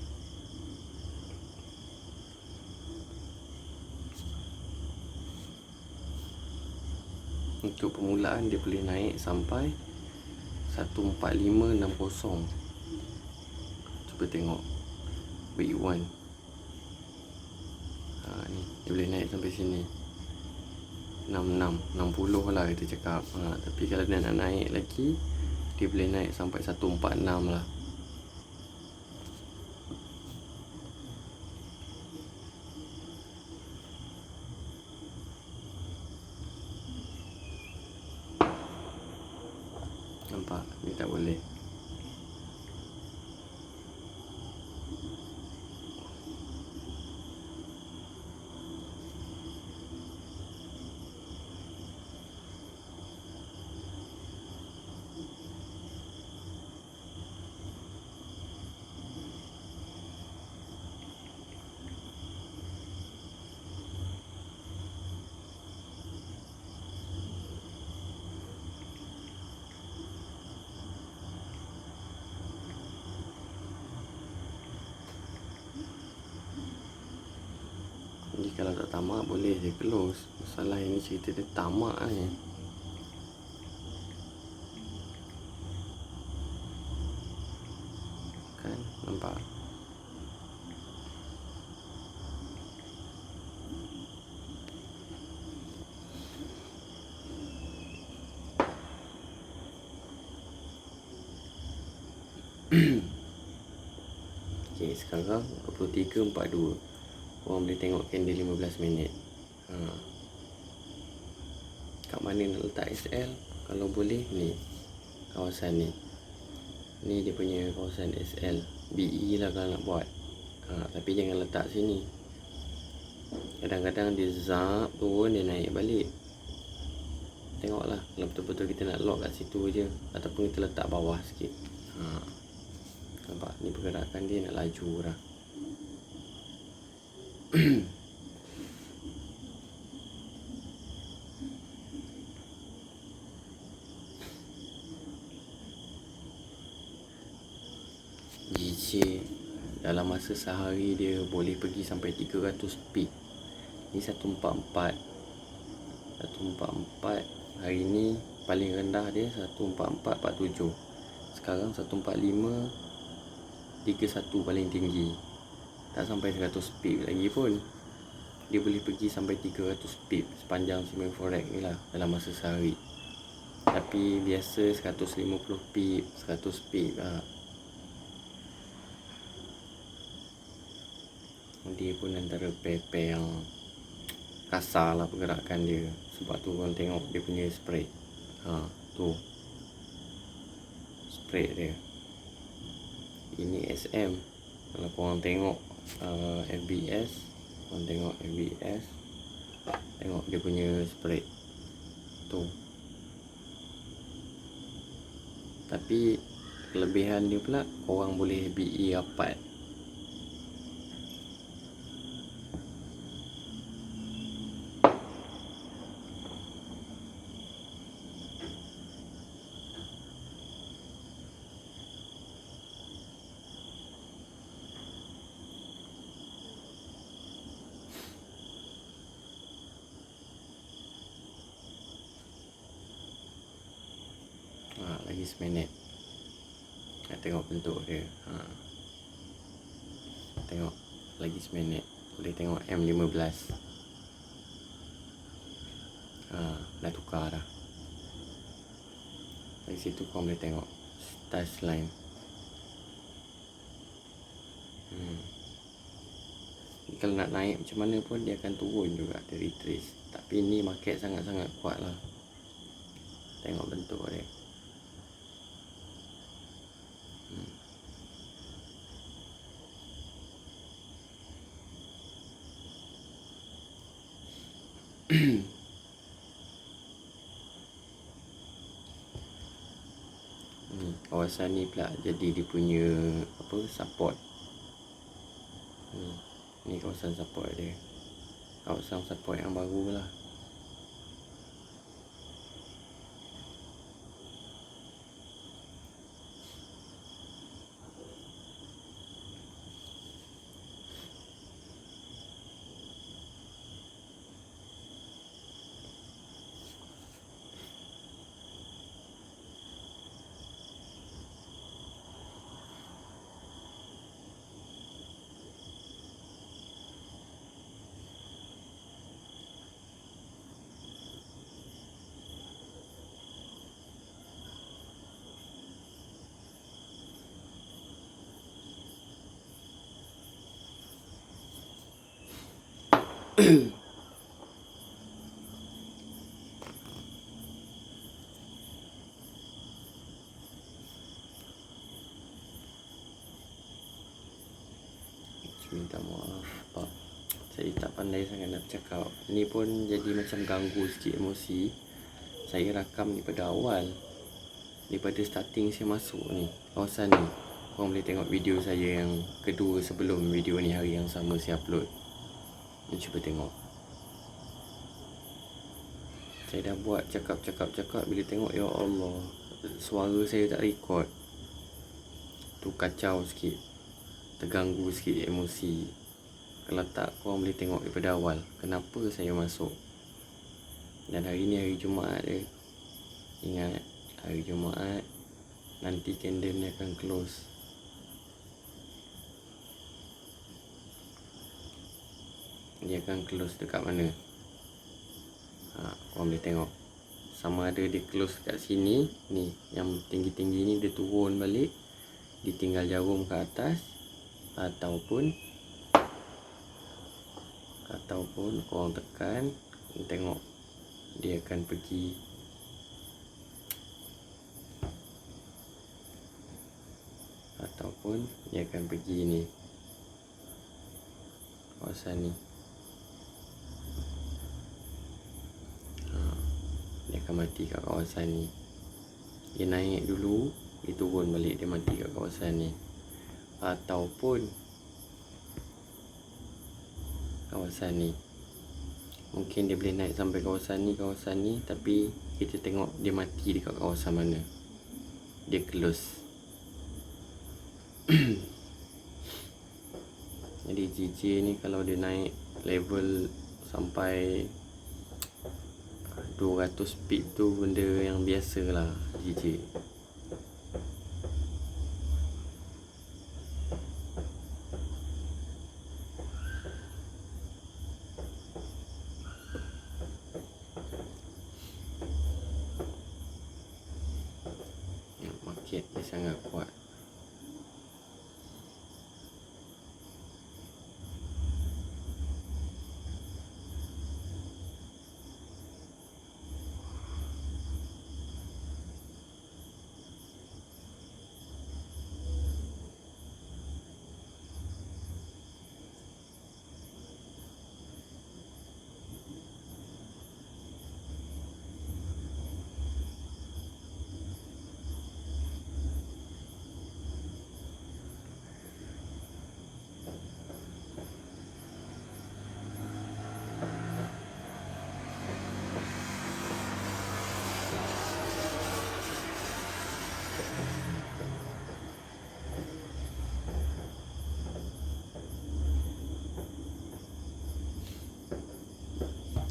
Untuk permulaan dia boleh naik sampai 14560. Cuba tengok week 1. Ni dia boleh naik sampai sini 60 lah kita cakap. Tapi kalau dia nak naik lagi, dia boleh naik sampai 146 lah. Nampak? Ni tak boleh. Jadi kalau tak tamak boleh je close. Masalah ini cerita dia tamak ni. Kan nampak. Okay, sekarang 23.42. Korang boleh tengok candle 15 minit. Kat mana nak letak SL? Kalau boleh ni, kawasan ni. Ni dia punya kawasan SL. BE lah kalau nak buat. Tapi jangan letak sini. Kadang-kadang dia zap turun, dia naik balik. Tengoklah kalau betul-betul kita nak lock kat situ je, ataupun kita letak bawah sikit. Nampak? Ni pergerakan dia nak laju lah. Leceh. Dalam masa sehari dia boleh pergi sampai 300 speed. Ni 144. 144. Hari ni paling rendah dia 144.47. Sekarang 145. 31 paling tinggi. Tak sampai 100 speed lagi pun. Dia boleh pergi sampai 300 speed sepanjang swimming forex ni lah dalam masa sehari. Tapi biasa 150 pip, 100 pip lah. Dia pun antara pair-pair yang kasar lah pergerakan dia. Sebab tu korang tengok dia punya spread. Tu spread dia. Ini SM. Kalau korang tengok FBS, korang tengok FBS, tengok dia punya spread tu. Tapi kelebihan dia pula, korang boleh BE rapat. Lagi seminit. Tengok bentuk dia. Tengok lagi seminit. Boleh tengok M15. Dah tukar dah. Dari situ kau boleh tengok touchline. Kalau nak naik macam mana pun dia akan turun juga, dia retrace. Tapi ni market sangat-sangat kuat lah. Tengok bentuk dia. Kawasan ni pula jadi dia punya support. Ni kawasan support dia. Kawasan support yang baru lah. Minta maaf Pak, saya tak pandai sangat nak cakap. Ni pun jadi macam ganggu sikit emosi. Saya rakam daripada awal, daripada starting saya masuk ni kawasan ni. Korang boleh tengok video saya yang kedua sebelum video ni, hari yang sama saya upload. Ni cuba tengok. Saya dah buat cakap. Bila tengok, ya Allah, suara saya tak record. Tu kacau sikit, terganggu sikit emosi. Kalau tak, korang boleh tengok daripada awal kenapa saya masuk. Dan hari ni hari Jumaat dia. Ingat, hari Jumaat nanti candle ni akan close. Dia akan close dekat mana? Korang boleh tengok. Sama ada dia close kat sini, ni yang tinggi-tinggi ni dia turun balik, dia tinggal jarum ke atas, ataupun korang tekan, tengok dia akan pergi ni kawasan ni. Dia akan mati kat kawasan ni. Dia naik dulu, dia turun balik, dia mati kat kawasan ni. Ataupun kawasan ni, mungkin dia boleh naik sampai kawasan ni, tapi kita tengok dia mati dekat kawasan mana. Dia close. Jadi JJ ni kalau dia naik level sampai 200 speed tu benda yang biasa lah JJ. Market dia sangat kuat.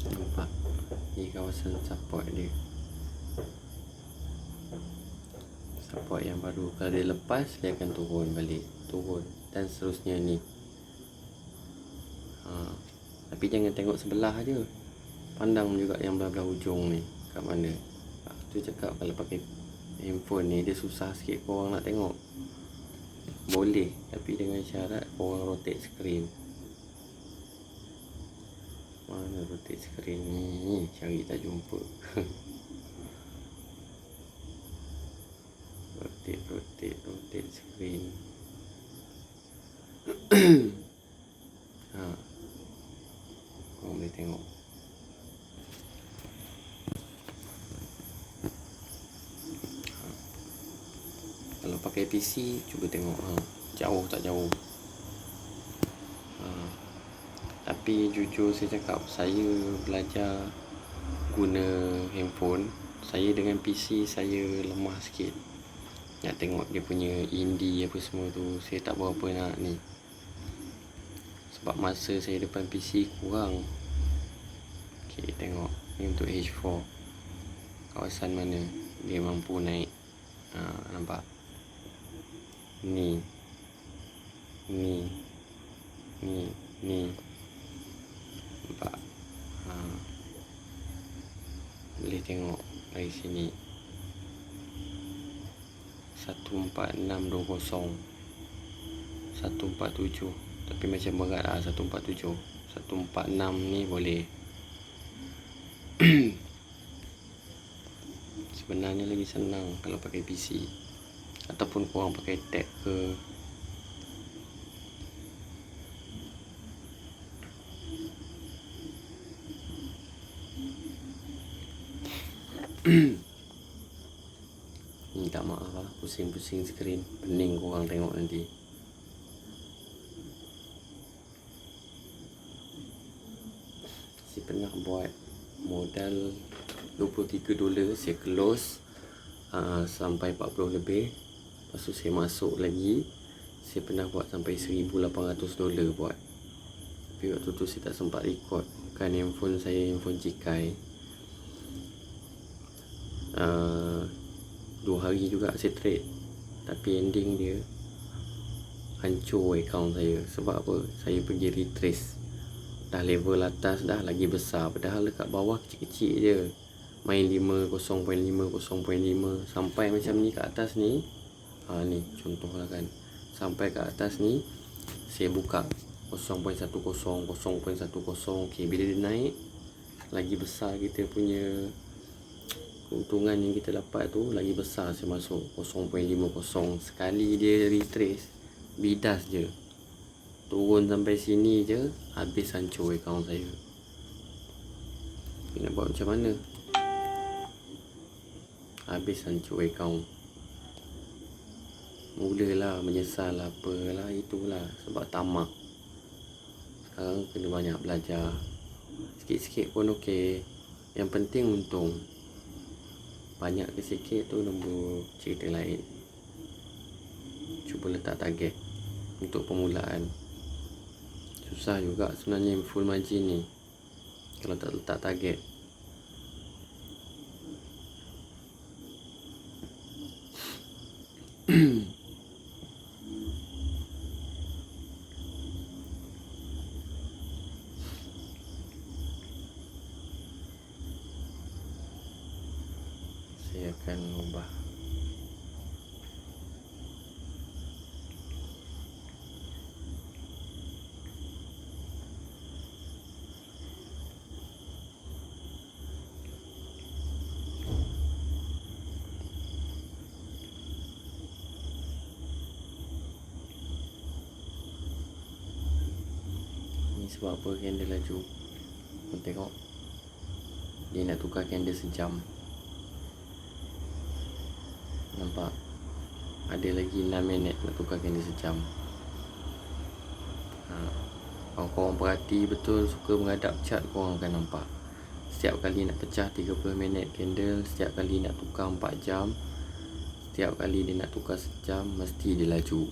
Nampak ni kawasan support dia. Support yang baru, kalau dia lepas dia akan turun balik, turun dan seterusnya ni. Tapi jangan tengok sebelah je, pandang juga yang belah-belah ujung ni kat mana. Tu cakap kalau pakai handphone ni dia susah sikit korang nak tengok. Boleh, tapi dengan syarat korang rotate screen. Mana rotate screen ni? Cari tak jumpa. rotate screen. Korang boleh tengok. Kalau pakai PC cuba tengok jauh tak jauh. Tapi jujur saya cakap, saya belajar guna handphone, saya dengan PC saya lemah sikit. Nak tengok dia punya indie apa semua tu saya tak berapa nak ni. Sebab masa saya depan PC kurang. Okay, tengok ni untuk H4. Kawasan mana dia mampu naik. Nampak? Ni. Nampak? Boleh tengok dari sini. 14620 147, tapi macam berat lah 147. 146 ni boleh. Sebenarnya lagi senang kalau pakai PC ataupun korang pakai tab ke. Minta maaf lah, pusing-pusing skrin, pening korang tengok nanti. Saya pernah buat modal $23, saya close sampai 40 lebih. Lepas tu saya masuk lagi. Saya pernah buat sampai $1,800 buat. Tapi waktu tu saya tak sempat record. Bukan handphone saya, handphone Cikai. 2 hari juga saya trade, tapi ending dia hancur account saya. Sebab apa? Saya pergi retrace, dah level atas dah lagi besar, padahal dekat bawah kecil-kecil je, main 5, 0.5, 0.5 sampai macam ni kat atas ni. Ni contoh lah kan, sampai kat atas ni saya buka 0.10, 0.10. Okay, bila dia naik lagi besar kita punya keuntungan yang kita dapat tu, lagi besar saya masuk 0.50. Sekali dia retrace, bidas je, turun sampai sini je, habis hancur akaun saya. Nak buat macam mana? Habis hancur akaun. Mulalah menyesal apalah, itulah sebab tamak. Sekarang kena banyak belajar. Sikit-sikit pun okey, yang penting untung. Banyak ke sikit tu nombor cerita lain. Cuba letak target untuk permulaan. Susah juga sebenarnya full margin ni kalau tak letak target. Saya akan ubah. Ni sebab apa candle laju. Kau tengok, dia nak tukar candle sejam. Nampak? Ada lagi 6 minit nak tukar candle sejam. Kalau korang perhati betul, suka menghadap chart, korang akan nampak setiap kali nak pecah 30 minit candle, setiap kali nak tukar 4 jam, setiap kali dia nak tukar sejam, mesti dia laju.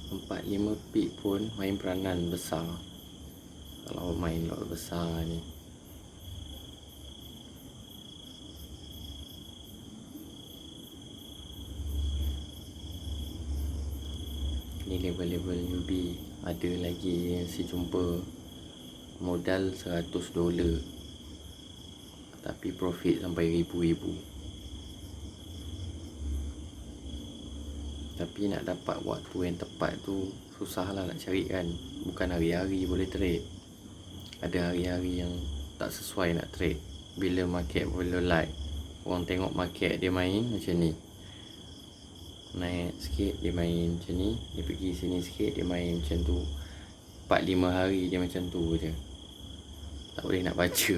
Empat 5 pip pun main peranan besar. Kalau main lot besar ni, ni level-level newbie. Ada lagi yang saya jumpa modal $100, tapi profit sampai ribu-ribu. Tapi nak dapat waktu yang tepat tu susah lah nak cari kan. Bukan hari-hari boleh trade. Ada hari-hari yang tak sesuai nak trade. Bila market volatile, orang tengok market dia main macam ni, naik sikit dia main macam ni, dia pergi sini sikit dia main macam tu. 4-5 hari dia macam tu je, tak boleh nak baca.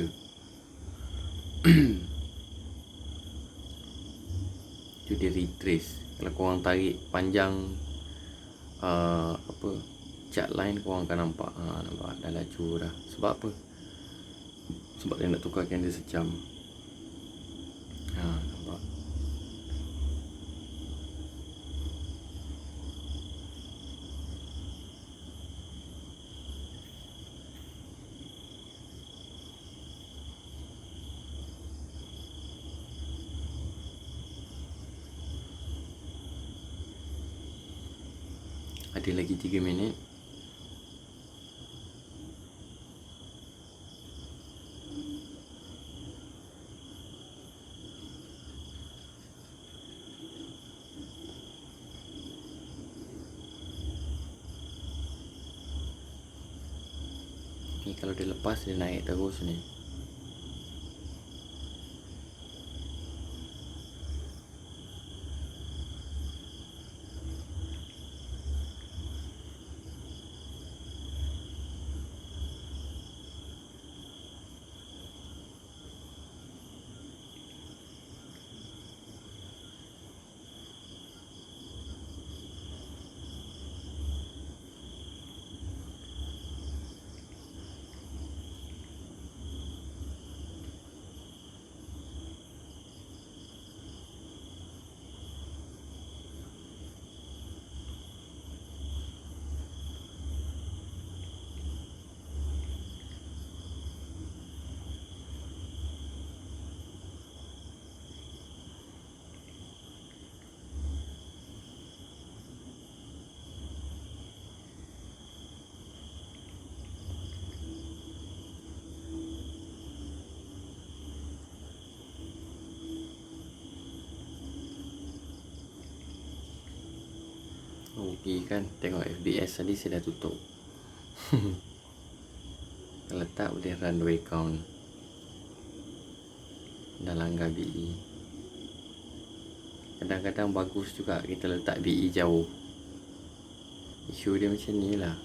Tu dia retrace. Kalau korang tarik panjang chart line, korang akan nampak nampak dah laju dah. Sebab apa? Sebab dia nak tukar candle sejam. Nampak? Ada lagi 3 minit. Ni kalau dia lepas, dia naik terus ni. Rugi kan, tengok FBS tadi saya dah tutup. Kalau tak boleh run 2 account, dah langgar BE. Kadang-kadang bagus juga kita letak BE jauh. Isu dia macam ni lah.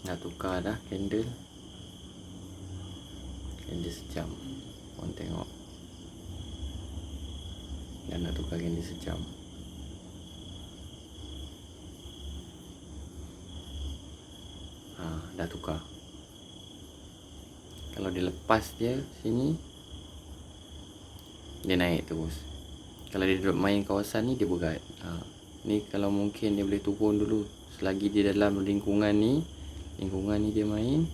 Dah tukar dah candle sejam. Korang tengok, dah nak tukar candle sejam. Dah tukar. Kalau dia lepas dia sini, dia naik terus. Kalau dia duduk main kawasan ni, dia berat. Ni kalau mungkin dia boleh turun dulu. Selagi dia dalam lingkungan ni dia main,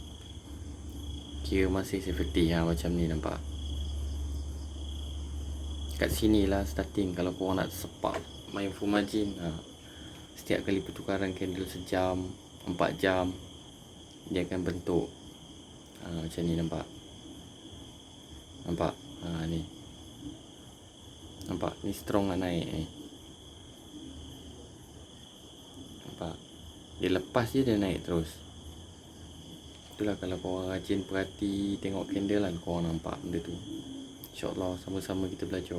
kira masih safety. Macam ni nampak. Kat sini lah starting. Kalau korang nak sepak main full margin, setiap kali pertukaran candle sejam, 4 jam, dia akan bentuk macam ni, nampak? Ni nampak, ni strong lah naik ni. Nampak? Dia lepas je dia naik terus. Itulah kalau korang rajin perhati tengok candle kan, korang nampak benda tu. InsyaAllah sama-sama kita belajar.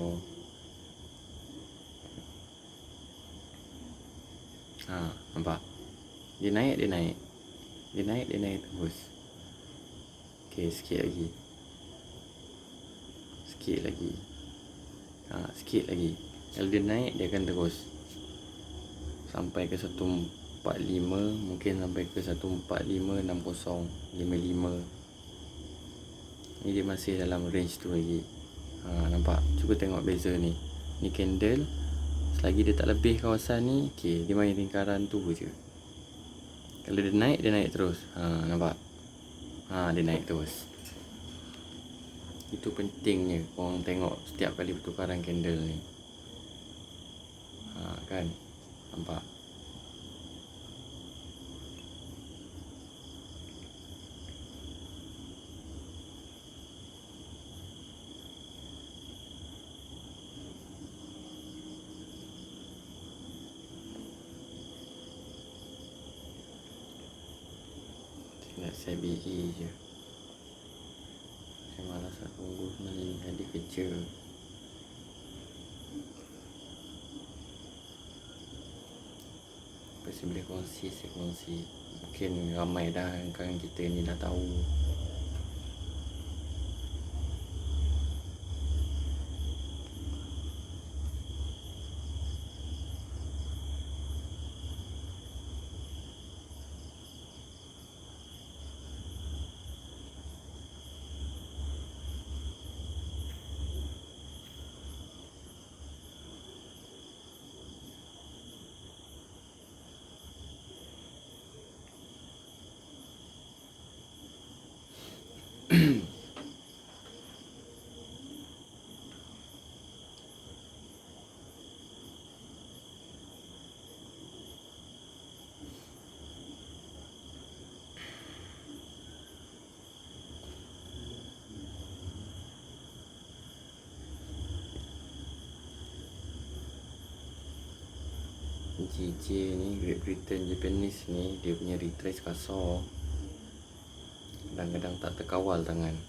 Nampak? Dia naik terus. Okay, sikit lagi. Sikit lagi. Kalau dia naik, dia akan terus sampai ke 145, mungkin sampai ke 145, 60, 55. Ni dia masih dalam range tu lagi. Nampak? Cuba tengok beza ni. Ni candle, selagi dia tak lebih kawasan ni, okay, dia main lingkaran tu je. Kalau dia naik terus. Nampak? Dia naik terus. Itu pentingnya korang tengok setiap kali pertukaran candle ni. Kan? Nampak? Nak set BE je. Saya malas nak tunggu sebenarnya, ada kerja. Pasti boleh kongsi, saya kongsi. Mungkin ramai dah kawan kita ni dah tahu. GJ ni, Great Britain Japanese ni, dia punya retrace kasar. Kadang-kadang tak terkawal tangan.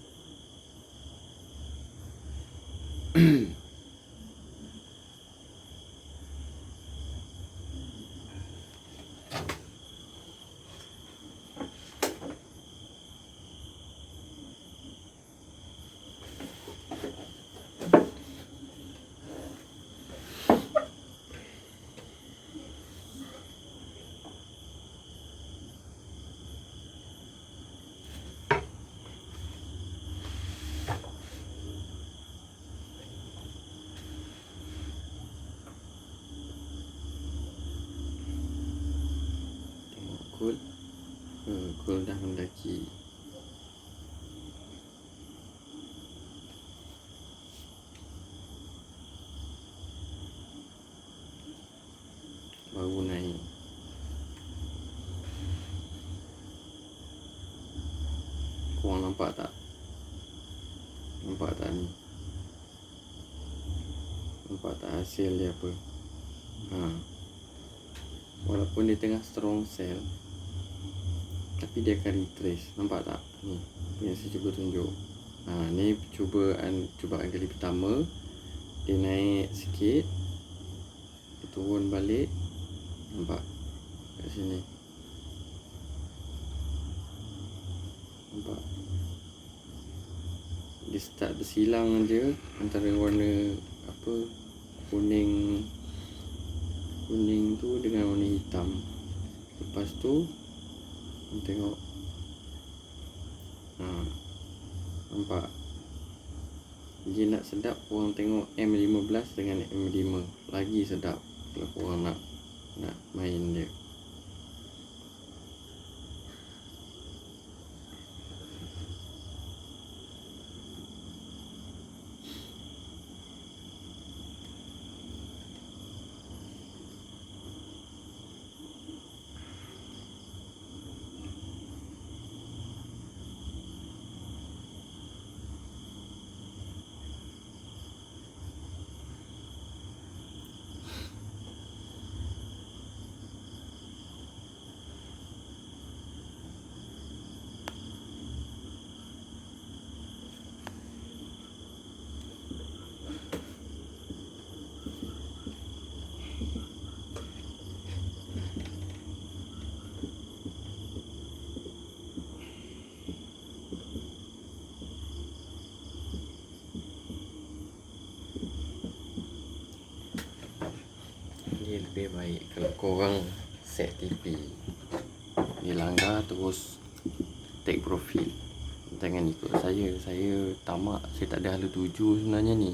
Kul dah mendaki. Baru naik. Korang nampak tak? Nampak tak ni? Nampak tak hasil dia apa? Walaupun dia tengah strong cell, tapi dia akan retrace. Nampak tak? Ni yang saya cuba tunjuk. Ni cubaan kali pertama. Dia naik sikit, dia turun balik. Nampak kat sini? Nampak? Dia start bersilang je antara warna kuning tu dengan warna hitam. Lepas tu tengok, nampak? Dia nak sedap, korang tengok M15 dengan M5 lagi sedap kalau korang nak main dia. Dia lebih baik kalau korang set TP, dia langgar terus take profit. Jangan ikut saya tamak. Saya tak ada hala tuju sebenarnya ni.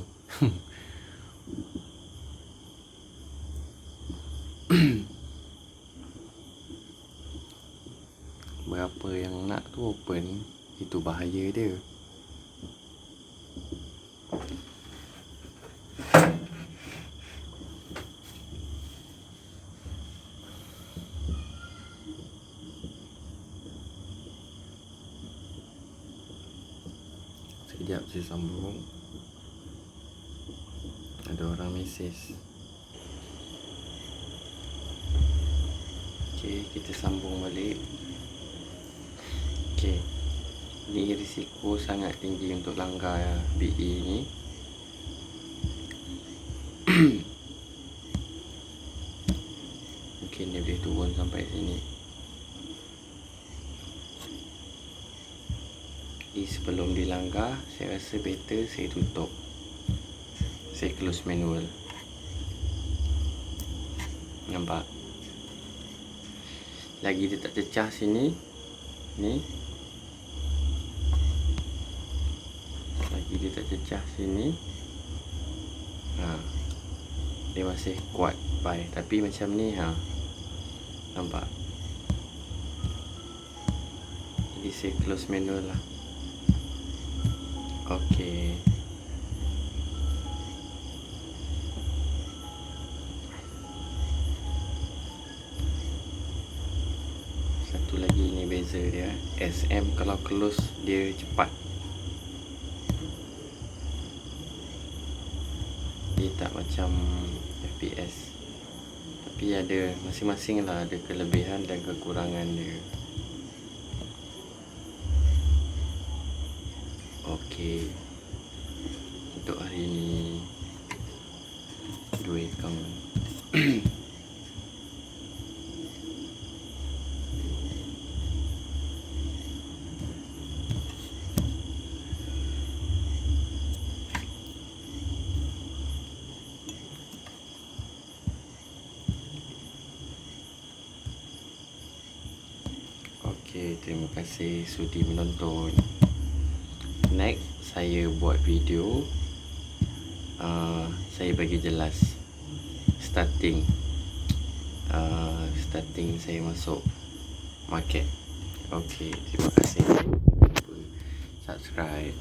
Berapa yang nak tu open, itu bahaya dia. Sekejap saya sambung. Ada orang mesej. Okey, kita sambung balik. Okey, ni risiko sangat tinggi untuk langgar BE ni. Mungkin dia boleh turun sampai sini. Sebelum dilanggar, saya rasa better saya tutup. Saya close manual. Nampak? Lagi dia tak cecah sini. Ni. Lagi dia tak cecah sini. Dia masih kuat buy. Tapi macam ni nampak? Jadi saya close manual lah. Okey. Satu lagi ni beza dia. SM kalau close dia cepat. Dia tak macam FPS. Tapi ada masing-masing lah, ada kelebihan dan kekurangan dia. Okey, untuk hari ni 2 akaun. Okey, terima kasih sudi menonton. Next, saya buat video. Saya bagi jelas starting saya masuk market. Okey, terima kasih. Jangan lupa subscribe.